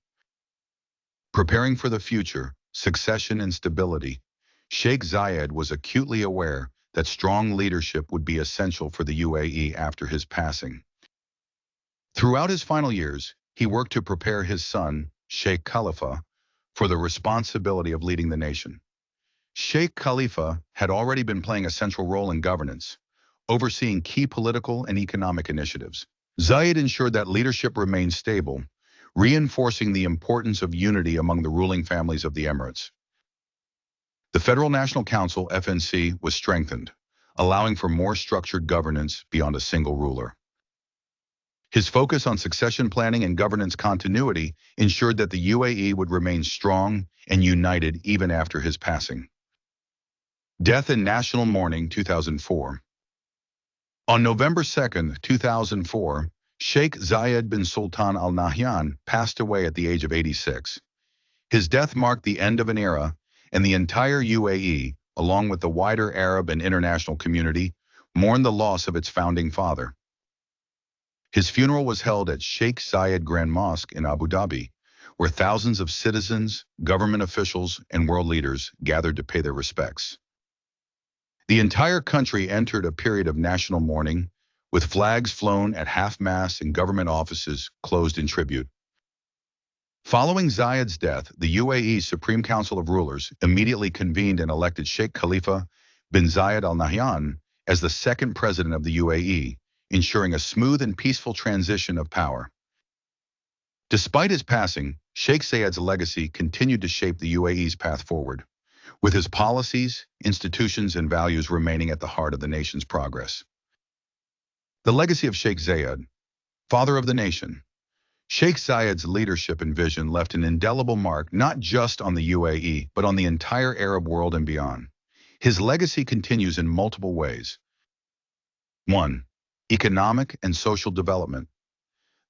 Preparing for the future, succession and stability, Sheikh Zayed was acutely aware that strong leadership would be essential for the UAE after his passing. Throughout his final years, he worked to prepare his son, Sheikh Khalifa, for the responsibility of leading the nation. Sheikh Khalifa had already been playing a central role in governance, overseeing key political and economic initiatives. Zayed ensured that leadership remained stable, reinforcing the importance of unity among the ruling families of the Emirates. The Federal National Council, FNC, was strengthened, allowing for more structured governance beyond a single ruler. His focus on succession planning and governance continuity ensured that the UAE would remain strong and united even after his passing. Death in national mourning, 2004. On November 2, 2004, Sheikh Zayed bin Sultan Al Nahyan passed away at the age of 86. His death marked the end of an era, and the entire UAE, along with the wider Arab and international community, mourned the loss of its founding father. His funeral was held at Sheikh Zayed Grand Mosque in Abu Dhabi, where thousands of citizens, government officials, and world leaders gathered to pay their respects. The entire country entered a period of national mourning, with flags flown at half-mast and government offices closed in tribute. Following Zayed's death, the UAE's Supreme Council of Rulers immediately convened and elected Sheikh Khalifa bin Zayed Al Nahyan as the second president of the UAE, ensuring a smooth and peaceful transition of power. Despite his passing, Sheikh Zayed's legacy continued to shape the UAE's path forward, with his policies, institutions, and values remaining at the heart of the nation's progress. The legacy of Sheikh Zayed, father of the nation. Sheikh Zayed's leadership and vision left an indelible mark not just on the UAE, but on the entire Arab world and beyond. His legacy continues in multiple ways. 1. Economic and social development.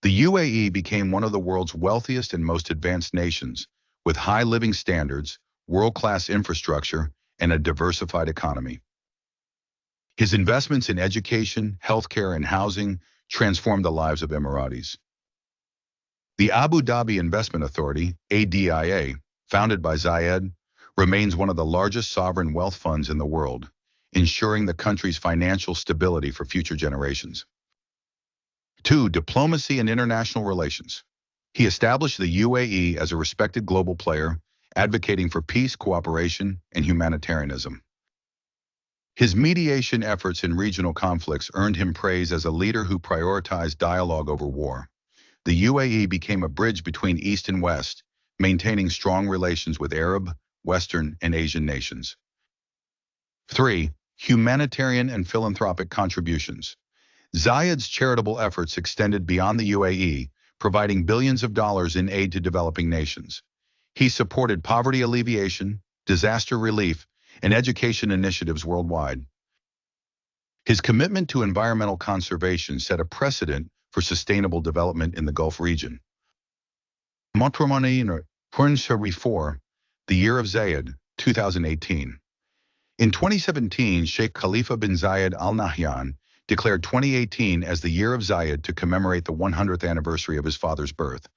The UAE became one of the world's wealthiest and most advanced nations, with high living standards, world-class infrastructure, and a diversified economy. His investments in education, healthcare, and housing transformed the lives of Emiratis. The Abu Dhabi Investment Authority, ADIA, founded by Zayed, remains one of the largest sovereign wealth funds in the world, ensuring the country's financial stability for future generations. 2. Diplomacy and international relations. He established the UAE as a respected global player, advocating for peace, cooperation, and humanitarianism. His mediation efforts in regional conflicts earned him praise as a leader who prioritized dialogue over war. The UAE became a bridge between East and West, maintaining strong relations with Arab, Western, and Asian nations. 3. Humanitarian and philanthropic contributions. Zayed's charitable efforts extended beyond the UAE, providing billions of dollars in aid to developing nations. He supported poverty alleviation, disaster relief, and education initiatives worldwide. His commitment to environmental conservation set a precedent for sustainable development in the Gulf region. Modernize, the Year of Zayed, 2018. In 2017, Sheikh Khalifa bin Zayed Al Nahyan declared 2018 as the Year of Zayed to commemorate the 100th anniversary of his father's birth.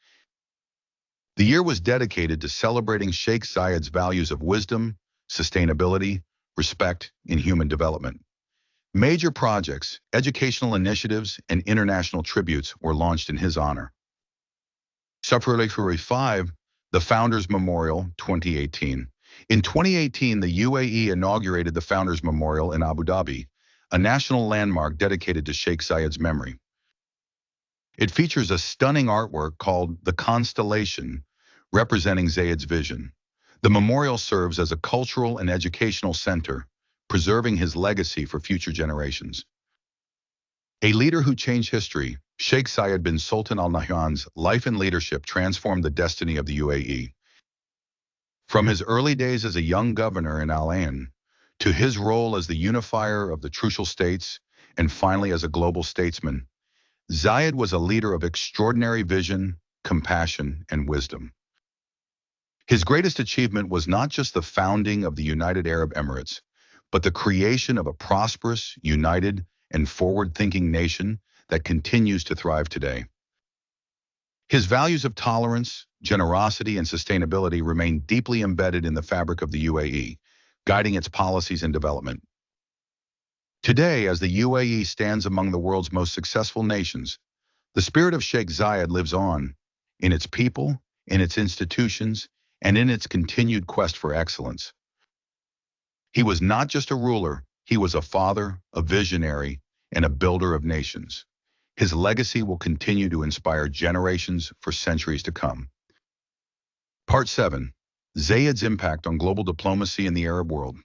The year was dedicated to celebrating Sheikh Zayed's values of wisdom, sustainability, respect, and human development. Major projects, educational initiatives, and international tributes were launched in his honor. Shakhbut 5, the Founders Memorial, 2018. In 2018, the UAE inaugurated the Founders Memorial in Abu Dhabi, a national landmark dedicated to Sheikh Zayed's memory. It features a stunning artwork called The Constellation, representing Zayed's vision. The memorial serves as a cultural and educational center, preserving his legacy for future generations. A leader who changed history, Sheikh Zayed bin Sultan Al Nahyan's life and leadership transformed the destiny of the UAE. From his early days as a young governor in Al Ain, to his role as the unifier of the Trucial States, and finally as a global statesman, Zayed was a leader of extraordinary vision, compassion, and wisdom. His greatest achievement was not just the founding of the United Arab Emirates, but the creation of a prosperous, united, and forward-thinking nation that continues to thrive today. His values of tolerance, generosity, and sustainability remain deeply embedded in the fabric of the UAE, guiding its policies and development. Today, as the UAE stands among the world's most successful nations, the spirit of Sheikh Zayed lives on, in its people, in its institutions, and in its continued quest for excellence. He was not just a ruler, he was a father, a visionary, and a builder of nations. His legacy will continue to inspire generations for centuries to come. Part 7. Zayed's impact on global diplomacy in the Arab world.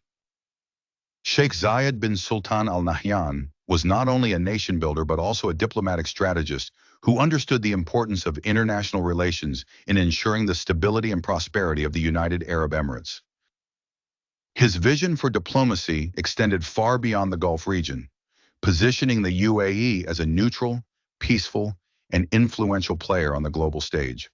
Sheikh Zayed bin Sultan Al Nahyan was not only a nation builder but also a diplomatic strategist who understood the importance of international relations in ensuring the stability and prosperity of the United Arab Emirates. His vision for diplomacy extended far beyond the Gulf region, positioning the UAE as a neutral, peaceful, and influential player on the global stage.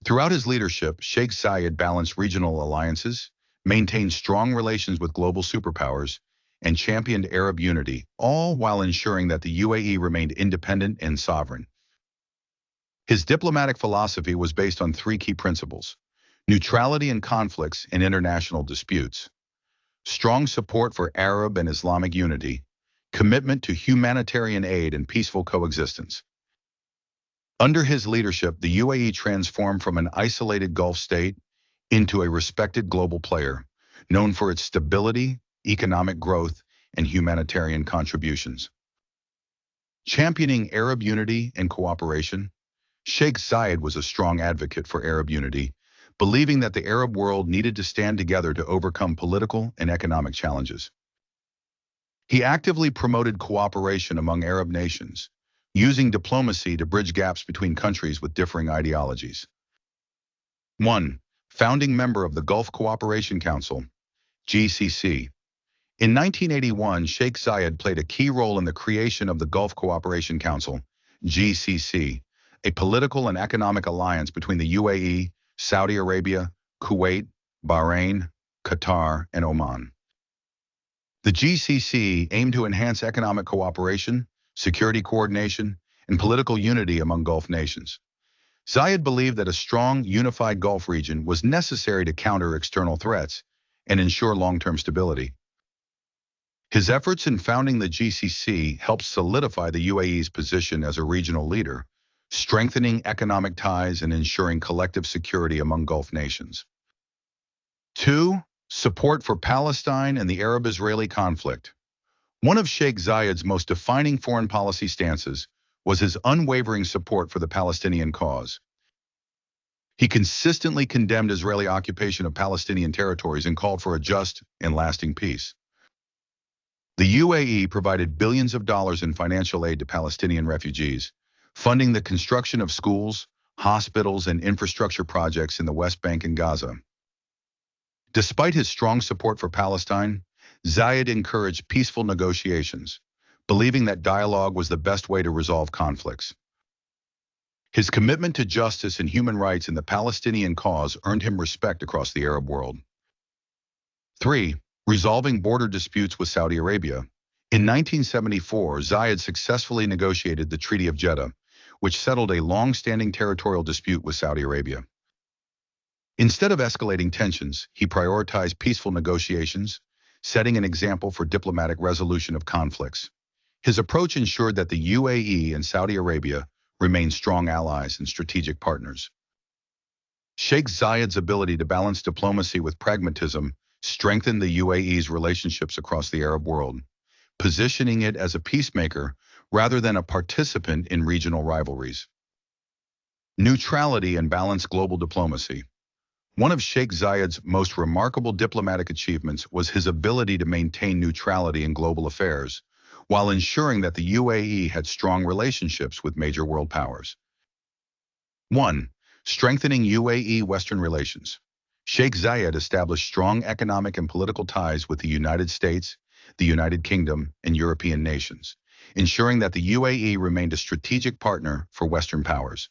Throughout his leadership, Sheikh Zayed balanced regional alliances, maintained strong relations with global superpowers, and championed Arab unity, all while ensuring that the UAE remained independent and sovereign. His diplomatic philosophy was based on three key principles: neutrality in conflicts and international disputes, strong support for Arab and Islamic unity, commitment to humanitarian aid and peaceful coexistence. Under his leadership, the UAE transformed from an isolated Gulf state into a respected global player, known for its stability, economic growth, and humanitarian contributions. Championing Arab unity and cooperation, Sheikh Zayed was a strong advocate for Arab unity, believing that the Arab world needed to stand together to overcome political and economic challenges. He actively promoted cooperation among Arab nations, using diplomacy to bridge gaps between countries with differing ideologies. 1. Founding member of the Gulf Cooperation Council, GCC. In 1981, Sheikh Zayed played a key role in the creation of the Gulf Cooperation Council, GCC, a political and economic alliance between the UAE, Saudi Arabia, Kuwait, Bahrain, Qatar, and Oman. The GCC aimed to enhance economic cooperation, security coordination, and political unity among Gulf nations. Zayed believed that a strong, unified Gulf region was necessary to counter external threats and ensure long-term stability. His efforts in founding the GCC helped solidify the UAE's position as a regional leader, strengthening economic ties and ensuring collective security among Gulf nations. 2. Support for Palestine and the Arab-Israeli conflict. One of Sheikh Zayed's most defining foreign policy stances was his unwavering support for the Palestinian cause. He consistently condemned Israeli occupation of Palestinian territories and called for a just and lasting peace. The UAE provided billions of dollars in financial aid to Palestinian refugees, funding the construction of schools, hospitals, and infrastructure projects in the West Bank and Gaza. Despite his strong support for Palestine, Zayed encouraged peaceful negotiations, believing that dialogue was the best way to resolve conflicts. His commitment to justice and human rights in the Palestinian cause earned him respect across the Arab world. 3. Resolving border disputes with Saudi Arabia. In 1974, Zayed successfully negotiated the Treaty of Jeddah, which settled a long-standing territorial dispute with Saudi Arabia. Instead of escalating tensions, he prioritized peaceful negotiations, setting an example for diplomatic resolution of conflicts. His approach ensured that the UAE and Saudi Arabia remained strong allies and strategic partners. Sheikh Zayed's ability to balance diplomacy with pragmatism strengthened the UAE's relationships across the Arab world, positioning it as a peacemaker rather than a participant in regional rivalries. Neutrality and balanced global diplomacy. One of Sheikh Zayed's most remarkable diplomatic achievements was his ability to maintain neutrality in global affairs, while ensuring that the UAE had strong relationships with major world powers. 1. Strengthening UAE-Western relations. Sheikh Zayed established strong economic and political ties with the United States, the United Kingdom, and European nations, ensuring that the UAE remained a strategic partner for Western powers.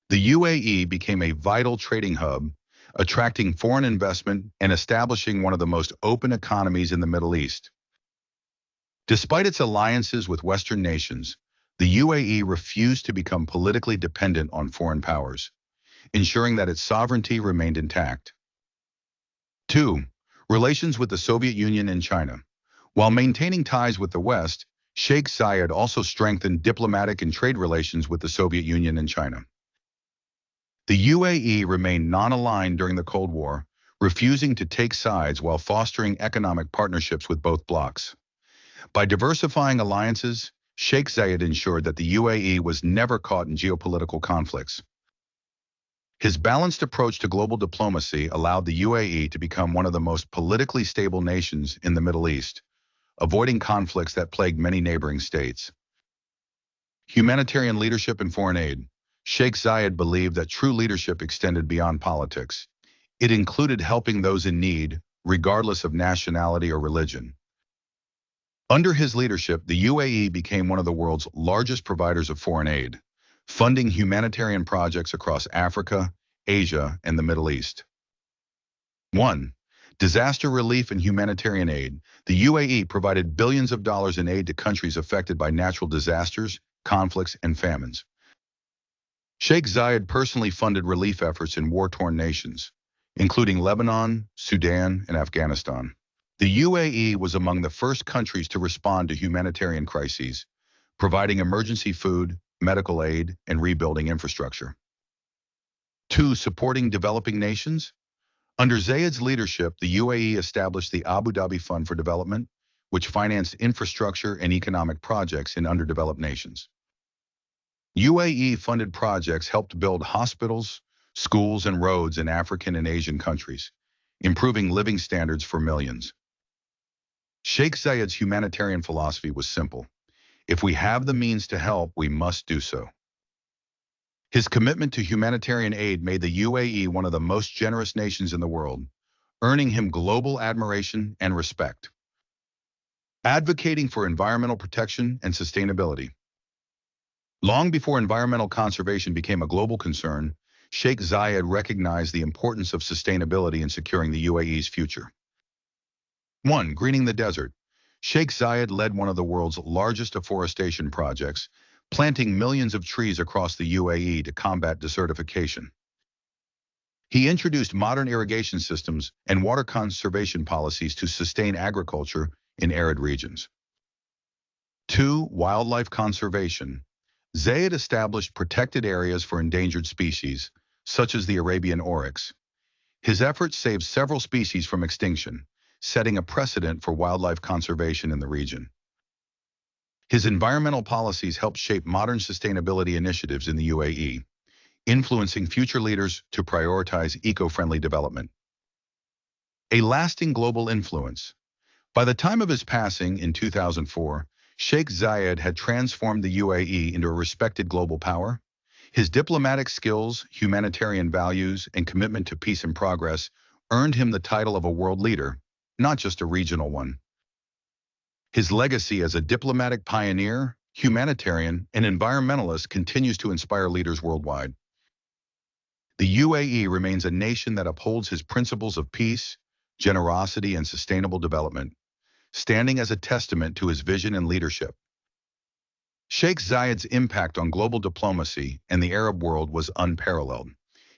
The UAE became a vital trading hub, attracting foreign investment and establishing one of the most open economies in the Middle East. Despite its alliances with Western nations, the UAE refused to become politically dependent on foreign powers, ensuring that its sovereignty remained intact. 2. Relations with the Soviet Union and China. While maintaining ties with the West, Sheikh Zayed also strengthened diplomatic and trade relations with the Soviet Union and China. The UAE remained non-aligned during the Cold War, refusing to take sides while fostering economic partnerships with both blocs. By diversifying alliances, Sheikh Zayed ensured that the UAE was never caught in geopolitical conflicts. His balanced approach to global diplomacy allowed the UAE to become one of the most politically stable nations in the Middle East, avoiding conflicts that plagued many neighboring states. Humanitarian leadership and foreign aid. Sheikh Zayed believed that true leadership extended beyond politics. It included helping those in need, regardless of nationality or religion. Under his leadership, the UAE became one of the world's largest providers of foreign aid, funding humanitarian projects across Africa, Asia, and the Middle East. 1. Disaster relief and humanitarian aid. The UAE provided billions of dollars in aid to countries affected by natural disasters, conflicts, and famines. Sheikh Zayed personally funded relief efforts in war-torn nations, including Lebanon, Sudan, and Afghanistan. The UAE was among the first countries to respond to humanitarian crises, providing emergency food, medical aid, and rebuilding infrastructure. 2. Supporting developing nations. Under Zayed's leadership, the UAE established the Abu Dhabi Fund for Development, which financed infrastructure and economic projects in underdeveloped nations. UAE-funded projects helped build hospitals, schools, and roads in African and Asian countries, improving living standards for millions. Sheikh Zayed's humanitarian philosophy was simple. If we have the means to help, we must do so. His commitment to humanitarian aid made the UAE one of the most generous nations in the world, earning him global admiration and respect. Advocating for environmental protection and sustainability. Long before environmental conservation became a global concern, Sheikh Zayed recognized the importance of sustainability in securing the UAE's future. 1. Greening the desert. Sheikh Zayed led one of the world's largest afforestation projects, planting millions of trees across the UAE to combat desertification. He introduced modern irrigation systems and water conservation policies to sustain agriculture, in arid regions. 2. Wildlife conservation. Zayed established protected areas for endangered species, such as the Arabian oryx. His efforts saved several species from extinction, setting a precedent for wildlife conservation in the region. His environmental policies helped shape modern sustainability initiatives in the UAE, influencing future leaders to prioritize eco-friendly development. A lasting global influence. By the time of his passing in 2004, Sheikh Zayed had transformed the UAE into a respected global power. His diplomatic skills, humanitarian values, and commitment to peace and progress earned him the title of a world leader, not just a regional one. His legacy as a diplomatic pioneer, humanitarian, and environmentalist continues to inspire leaders worldwide. The UAE remains a nation that upholds his principles of peace, generosity, and sustainable development, standing as a testament to his vision and leadership. Sheikh Zayed's impact on global diplomacy and the Arab world was unparalleled.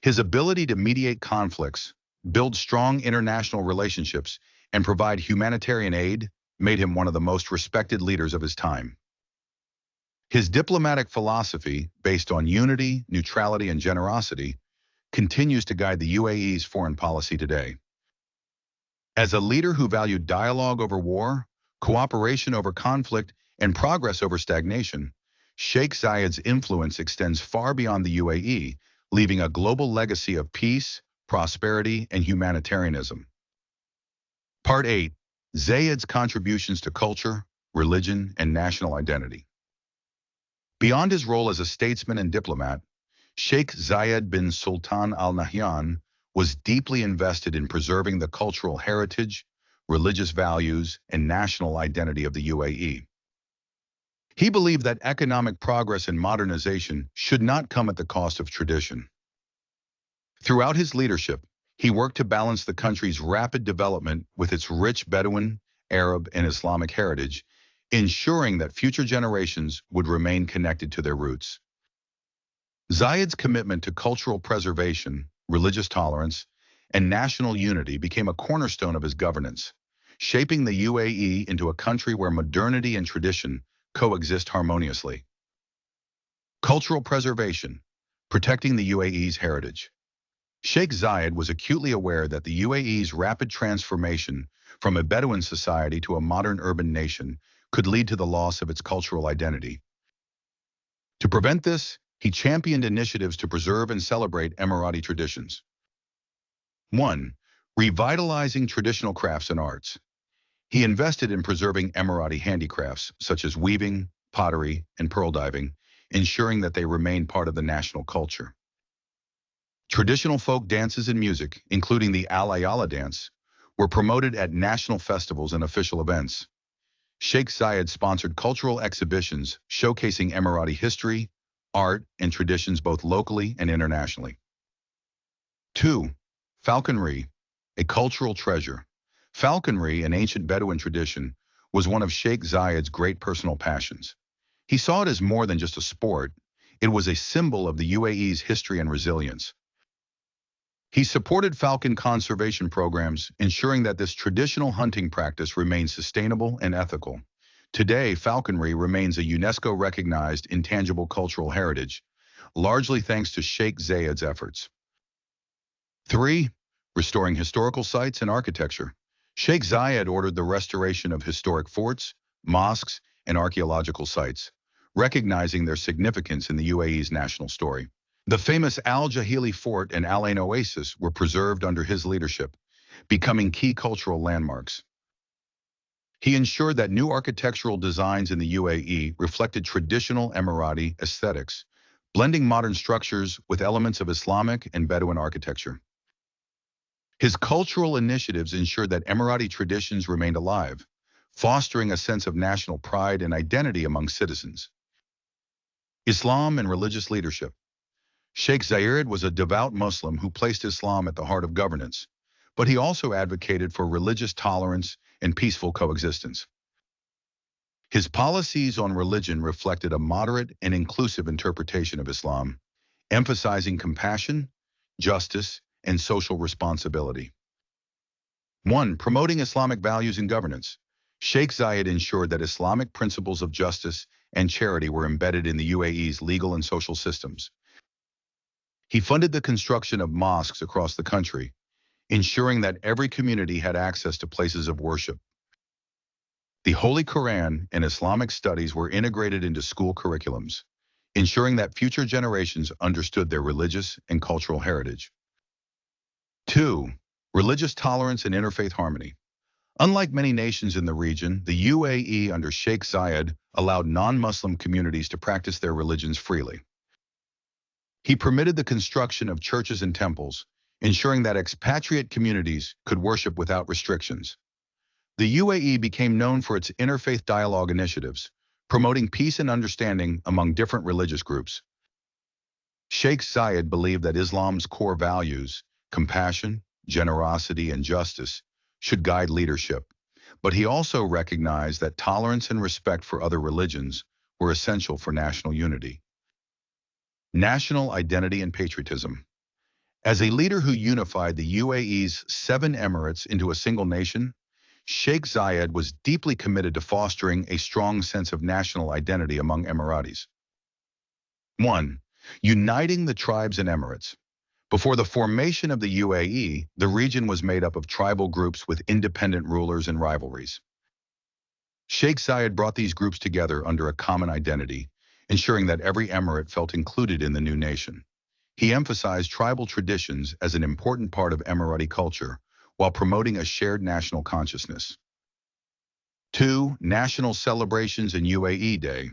His ability to mediate conflicts, build strong international relationships, and provide humanitarian aid made him one of the most respected leaders of his time. His diplomatic philosophy, based on unity, neutrality, and generosity, continues to guide the UAE's foreign policy today. As a leader who valued dialogue over war, cooperation over conflict, and progress over stagnation, Sheikh Zayed's influence extends far beyond the UAE, leaving a global legacy of peace, prosperity, and humanitarianism. Part 8. Zayed's contributions to culture, religion, and national identity. Beyond his role as a statesman and diplomat, Sheikh Zayed bin Sultan Al Nahyan was deeply invested in preserving the cultural heritage, religious values, and national identity of the UAE. He believed that economic progress and modernization should not come at the cost of tradition. Throughout his leadership, he worked to balance the country's rapid development with its rich Bedouin, Arab, and Islamic heritage, ensuring that future generations would remain connected to their roots. Zayed's commitment to cultural preservation, religious tolerance, and national unity became a cornerstone of his governance, shaping the UAE into a country where modernity and tradition coexist harmoniously. Cultural preservation, protecting the UAE's heritage. Sheikh Zayed was acutely aware that the UAE's rapid transformation from a Bedouin society to a modern urban nation could lead to the loss of its cultural identity. To prevent this, he championed initiatives to preserve and celebrate Emirati traditions. 1. Revitalizing traditional crafts and arts. He invested in preserving Emirati handicrafts, such as weaving, pottery, and pearl diving, ensuring that they remained part of the national culture. Traditional folk dances and music, including the Al Ayala dance, were promoted at national festivals and official events. Sheikh Zayed sponsored cultural exhibitions showcasing Emirati history, art, and traditions both locally and internationally. 2. Falconry, a cultural treasure. Falconry, an ancient Bedouin tradition, was one of Sheikh Zayed's great personal passions. He saw it as more than just a sport. It was a symbol of the UAE's history and resilience. He supported falcon conservation programs, ensuring that this traditional hunting practice remains sustainable and ethical. Today, falconry remains a UNESCO-recognized intangible cultural heritage, largely thanks to Sheikh Zayed's efforts. 3. Restoring historical sites and architecture. Sheikh Zayed ordered the restoration of historic forts, mosques, and archaeological sites, recognizing their significance in the UAE's national story. The famous Al Jahili Fort and Al Ain Oasis were preserved under his leadership, becoming key cultural landmarks. He ensured that new architectural designs in the UAE reflected traditional Emirati aesthetics, blending modern structures with elements of Islamic and Bedouin architecture. His cultural initiatives ensured that Emirati traditions remained alive, fostering a sense of national pride and identity among citizens. Islam and religious leadership. Sheikh Zayed was a devout Muslim who placed Islam at the heart of governance, but he also advocated for religious tolerance and peaceful coexistence. His policies on religion reflected a moderate and inclusive interpretation of Islam, emphasizing compassion, justice, and social responsibility. 1. Promoting Islamic values and governance. Sheikh Zayed ensured that Islamic principles of justice and charity were embedded in the UAE's legal and social systems. He funded the construction of mosques across the country, ensuring that every community had access to places of worship. The Holy Quran and Islamic studies were integrated into school curriculums, ensuring that future generations understood their religious and cultural heritage. 2. Religious tolerance and interfaith harmony. Unlike many nations in the region, the UAE under Sheikh Zayed allowed non-Muslim communities to practice their religions freely. He permitted the construction of churches and temples, ensuring that expatriate communities could worship without restrictions. The UAE became known for its interfaith dialogue initiatives, promoting peace and understanding among different religious groups. Sheikh Zayed believed that Islam's core values, compassion, generosity, and justice, should guide leadership, but he also recognized that tolerance and respect for other religions were essential for national unity. National identity and patriotism. As a leader who unified the UAE's 7 emirates into a single nation, Sheikh Zayed was deeply committed to fostering a strong sense of national identity among Emiratis. 1. Uniting the tribes and emirates. Before the formation of the UAE, the region was made up of tribal groups with independent rulers and rivalries. Sheikh Zayed brought these groups together under a common identity, ensuring that every emirate felt included in the new nation. He emphasized tribal traditions as an important part of Emirati culture, while promoting a shared national consciousness. 2. National celebrations and UAE Day.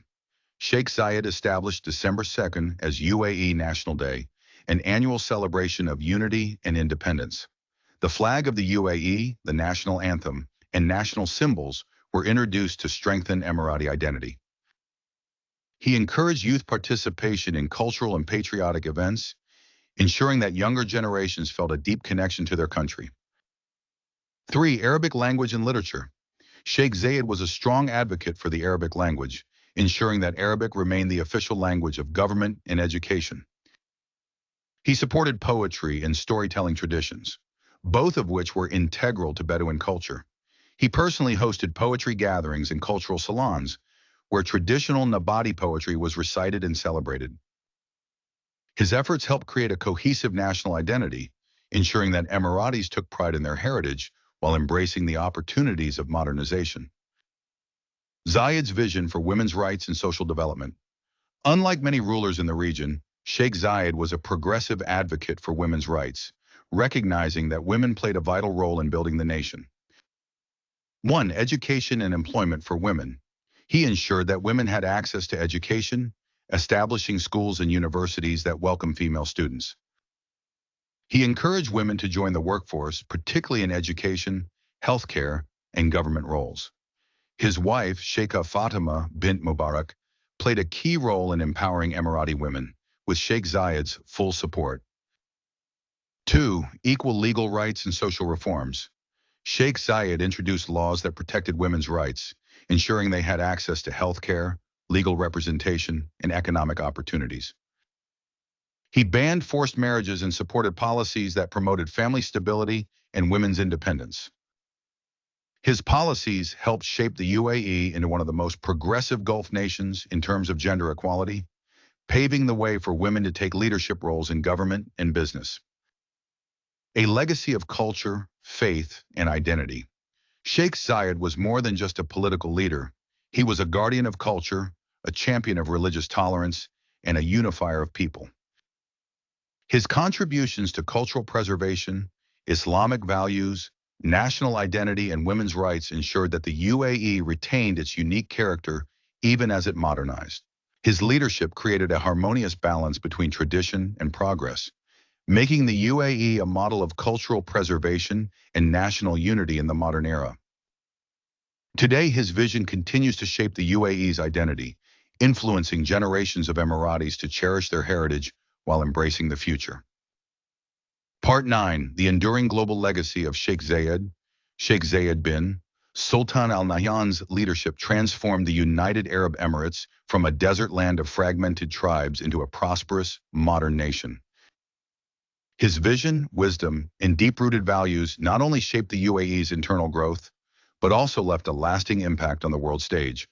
Sheikh Zayed established December 2nd as UAE National Day, an annual celebration of unity and independence. The flag of the UAE, the national anthem, and national symbols were introduced to strengthen Emirati identity. He encouraged youth participation in cultural and patriotic events, ensuring that younger generations felt a deep connection to their country. 3. Arabic language and literature. Sheikh Zayed was a strong advocate for the Arabic language, ensuring that Arabic remained the official language of government and education. He supported poetry and storytelling traditions, both of which were integral to Bedouin culture. He personally hosted poetry gatherings and cultural salons, where traditional Nabati poetry was recited and celebrated. His efforts helped create a cohesive national identity, ensuring that Emiratis took pride in their heritage while embracing the opportunities of modernization. Zayed's vision for women's rights and social development. Unlike many rulers in the region, Sheikh Zayed was a progressive advocate for women's rights, recognizing that women played a vital role in building the nation. 1. Education and employment for women. He ensured that women had access to education, establishing schools and universities that welcome female students. He encouraged women to join the workforce, particularly in education, healthcare, and government roles. His wife, Sheikha Fatima bint Mubarak, played a key role in empowering Emirati women, with Sheikh Zayed's full support. 2. Equal legal rights and social reforms. Sheikh Zayed introduced laws that protected women's rights, ensuring they had access to healthcare, legal representation, and economic opportunities. He banned forced marriages and supported policies that promoted family stability and women's independence. His policies helped shape the UAE into one of the most progressive Gulf nations in terms of gender equality, paving the way for women to take leadership roles in government and business. A legacy of culture, faith, and identity. Sheikh Zayed was more than just a political leader. He was a guardian of culture, a champion of religious tolerance, and a unifier of people. His contributions to cultural preservation, Islamic values, national identity, and women's rights ensured that the UAE retained its unique character even as it modernized. His leadership created a harmonious balance between tradition and progress, making the UAE a model of cultural preservation and national unity in the modern era. Today, his vision continues to shape the UAE's identity, influencing generations of Emiratis to cherish their heritage while embracing the future. Part 9. The enduring global legacy of Sheikh Zayed. Sheikh Zayed bin Sultan Al Nahyan's leadership transformed the United Arab Emirates from a desert land of fragmented tribes into a prosperous, modern nation. His vision, wisdom, and deep-rooted values not only shaped the UAE's internal growth, but also left a lasting impact on the world stage.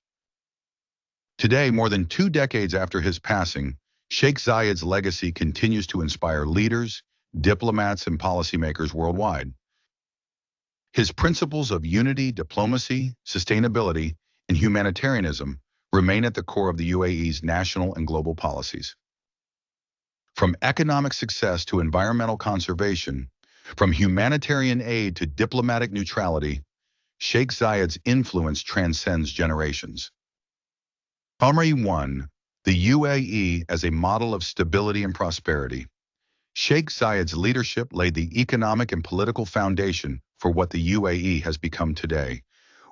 Today, more than 2 decades after his passing, Sheikh Zayed's legacy continues to inspire leaders, diplomats, and policymakers worldwide. His principles of unity, diplomacy, sustainability, and humanitarianism remain at the core of the UAE's national and global policies. From economic success to environmental conservation, from humanitarian aid to diplomatic neutrality, Sheikh Zayed's influence transcends generations. Summary 1. The UAE as a model of stability and prosperity. Sheikh Zayed's leadership laid the economic and political foundation for what the UAE has become today,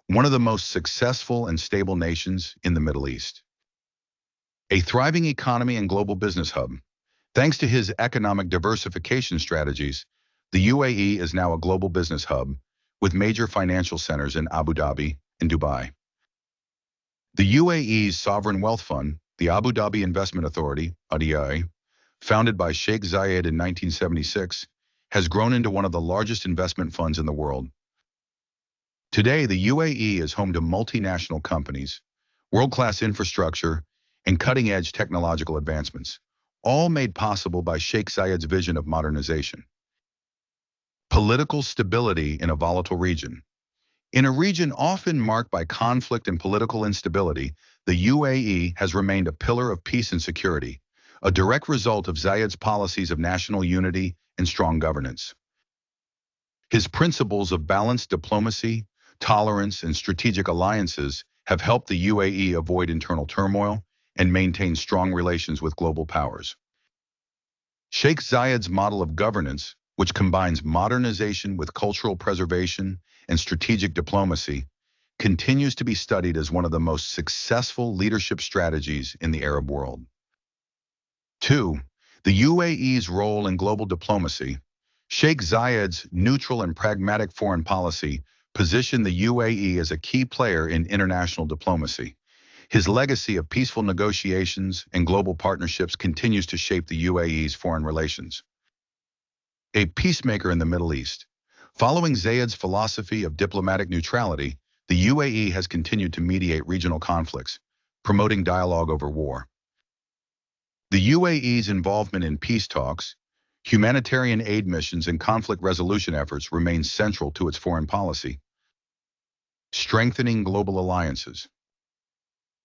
one of the most successful and stable nations in the Middle East. A thriving economy and global business hub. Thanks to his economic diversification strategies, the UAE is now a global business hub with major financial centers in Abu Dhabi and Dubai. The UAE's sovereign wealth fund, the Abu Dhabi Investment Authority, ADI, founded by Sheikh Zayed in 1976, has grown into one of the largest investment funds in the world. Today, the UAE is home to multinational companies, world-class infrastructure, and cutting-edge technological advancements, all made possible by Sheikh Zayed's vision of modernization. Political stability in a volatile region. In a region often marked by conflict and political instability, the UAE has remained a pillar of peace and security, a direct result of Zayed's policies of national unity and strong governance. His principles of balanced diplomacy, tolerance, and strategic alliances have helped the UAE avoid internal turmoil and maintain strong relations with global powers. Sheikh Zayed's model of governance, which combines modernization with cultural preservation and strategic diplomacy, continues to be studied as one of the most successful leadership strategies in the Arab world. 2. The UAE's role in global diplomacy. Sheikh Zayed's neutral and pragmatic foreign policy positioned the UAE as a key player in international diplomacy. His legacy of peaceful negotiations and global partnerships continues to shape the UAE's foreign relations. A peacemaker in the Middle East. Following Zayed's philosophy of diplomatic neutrality, the UAE has continued to mediate regional conflicts, promoting dialogue over war. The UAE's involvement in peace talks, humanitarian aid missions, and conflict resolution efforts remains central to its foreign policy. Strengthening global alliances.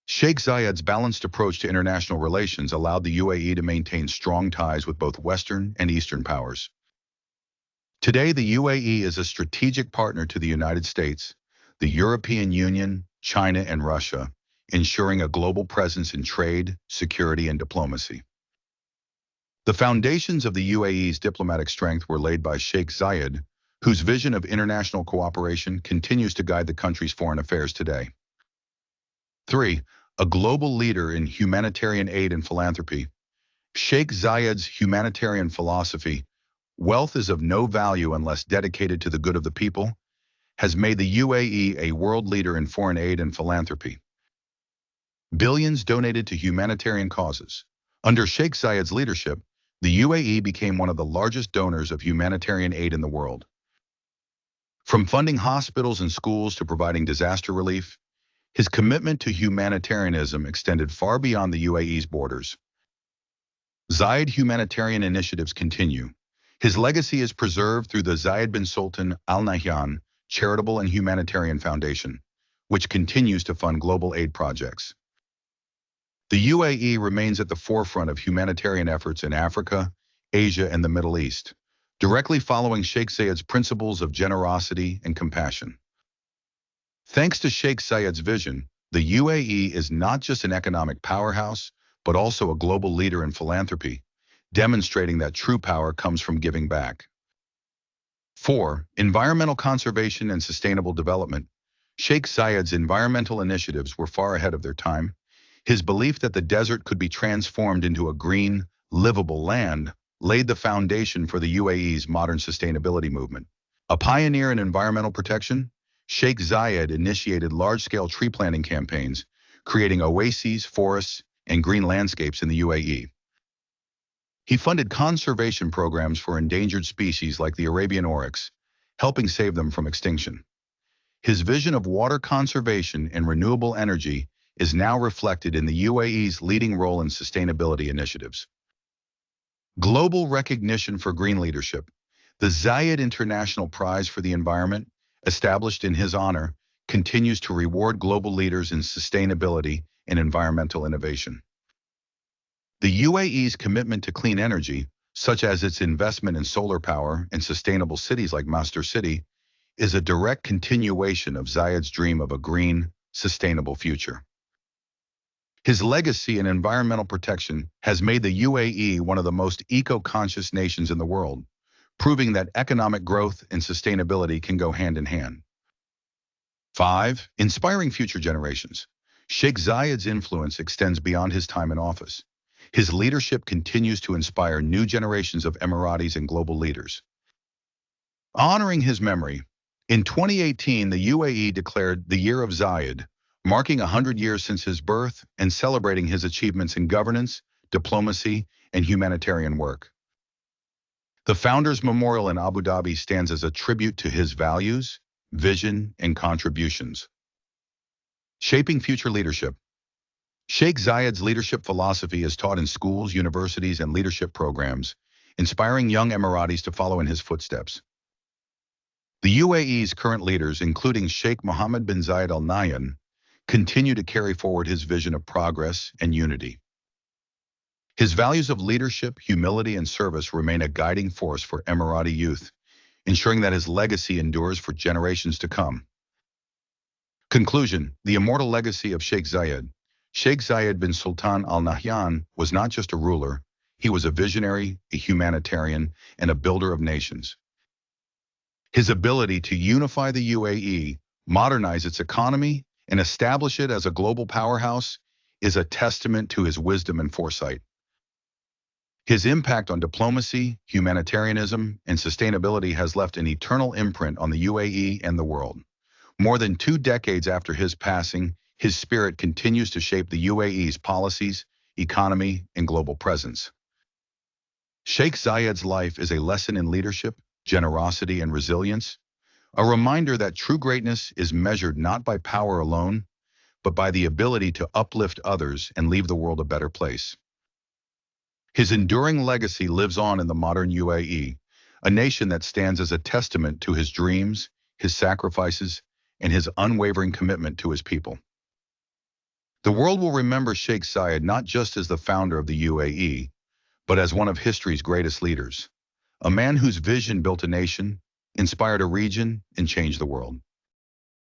Sheikh Zayed's balanced approach to international relations allowed the UAE to maintain strong ties with both Western and Eastern powers. Today, the UAE is a strategic partner to the United States, the European Union, China, and Russia, ensuring a global presence in trade, security, and diplomacy. The foundations of the UAE's diplomatic strength were laid by Sheikh Zayed, whose vision of international cooperation continues to guide the country's foreign affairs today. 3. A global leader in humanitarian aid and philanthropy. Sheikh Zayed's humanitarian philosophy, wealth is of no value unless dedicated to the good of the people, has made the UAE a world leader in foreign aid and philanthropy. Billions donated to humanitarian causes. Under Sheikh Zayed's leadership, the UAE became one of the largest donors of humanitarian aid in the world. From funding hospitals and schools to providing disaster relief, his commitment to humanitarianism extended far beyond the UAE's borders. Zayed humanitarian initiatives continue. His legacy is preserved through the Zayed bin Sultan Al Nahyan Charitable and Humanitarian Foundation, which continues to fund global aid projects. The UAE remains at the forefront of humanitarian efforts in Africa, Asia, and the Middle East, directly following Sheikh Zayed's principles of generosity and compassion. Thanks to Sheikh Zayed's vision, the UAE is not just an economic powerhouse, but also a global leader in philanthropy, demonstrating that true power comes from giving back. 4. Environmental conservation and sustainable development. Sheikh Zayed's environmental initiatives were far ahead of their time. His belief that the desert could be transformed into a green, livable land laid the foundation for the UAE's modern sustainability movement. A pioneer in environmental protection, Sheikh Zayed initiated large-scale tree planting campaigns, creating oases, forests, and green landscapes in the UAE. He funded conservation programs for endangered species like the Arabian oryx, helping save them from extinction. His vision of water conservation and renewable energy is now reflected in the UAE's leading role in sustainability initiatives. Global recognition for green leadership. The Zayed International Prize for the Environment, established in his honor, continues to reward global leaders in sustainability and environmental innovation. The UAE's commitment to clean energy, such as its investment in solar power and sustainable cities like Master City, is a direct continuation of Zayed's dream of a green, sustainable future. His legacy in environmental protection has made the UAE one of the most eco-conscious nations in the world, proving that economic growth and sustainability can go hand in hand. 5. Inspiring future generations. Sheikh Zayed's influence extends beyond his time in office. His leadership continues to inspire new generations of Emiratis and global leaders. Honoring his memory, in 2018, the UAE declared the Year of Zayed, marking 100 years since his birth and celebrating his achievements in governance, diplomacy, and humanitarian work. The Founders Memorial in Abu Dhabi stands as a tribute to his values, vision, and contributions. Shaping future leadership. Sheikh Zayed's leadership philosophy is taught in schools, universities, and leadership programs, inspiring young Emiratis to follow in his footsteps. The UAE's current leaders, including Sheikh Mohammed bin Zayed Al Nahyan, continue to carry forward his vision of progress and unity. His values of leadership, humility, and service remain a guiding force for Emirati youth, ensuring that his legacy endures for generations to come. Conclusion: the immortal legacy of Sheikh Zayed. Sheikh Zayed bin Sultan Al Nahyan was not just a ruler, he was a visionary, a humanitarian, and a builder of nations. His ability to unify the UAE, modernize its economy, and establish it as a global powerhouse is a testament to his wisdom and foresight. His impact on diplomacy, humanitarianism, and sustainability has left an eternal imprint on the UAE and the world. More than 2 decades after his passing, his spirit continues to shape the UAE's policies, economy, and global presence. Sheikh Zayed's life is a lesson in leadership, generosity, and resilience, a reminder that true greatness is measured not by power alone, but by the ability to uplift others and leave the world a better place. His enduring legacy lives on in the modern UAE, a nation that stands as a testament to his dreams, his sacrifices, and his unwavering commitment to his people. The world will remember Sheikh Zayed not just as the founder of the UAE, but as one of history's greatest leaders, a man whose vision built a nation, inspired a region, and changed the world.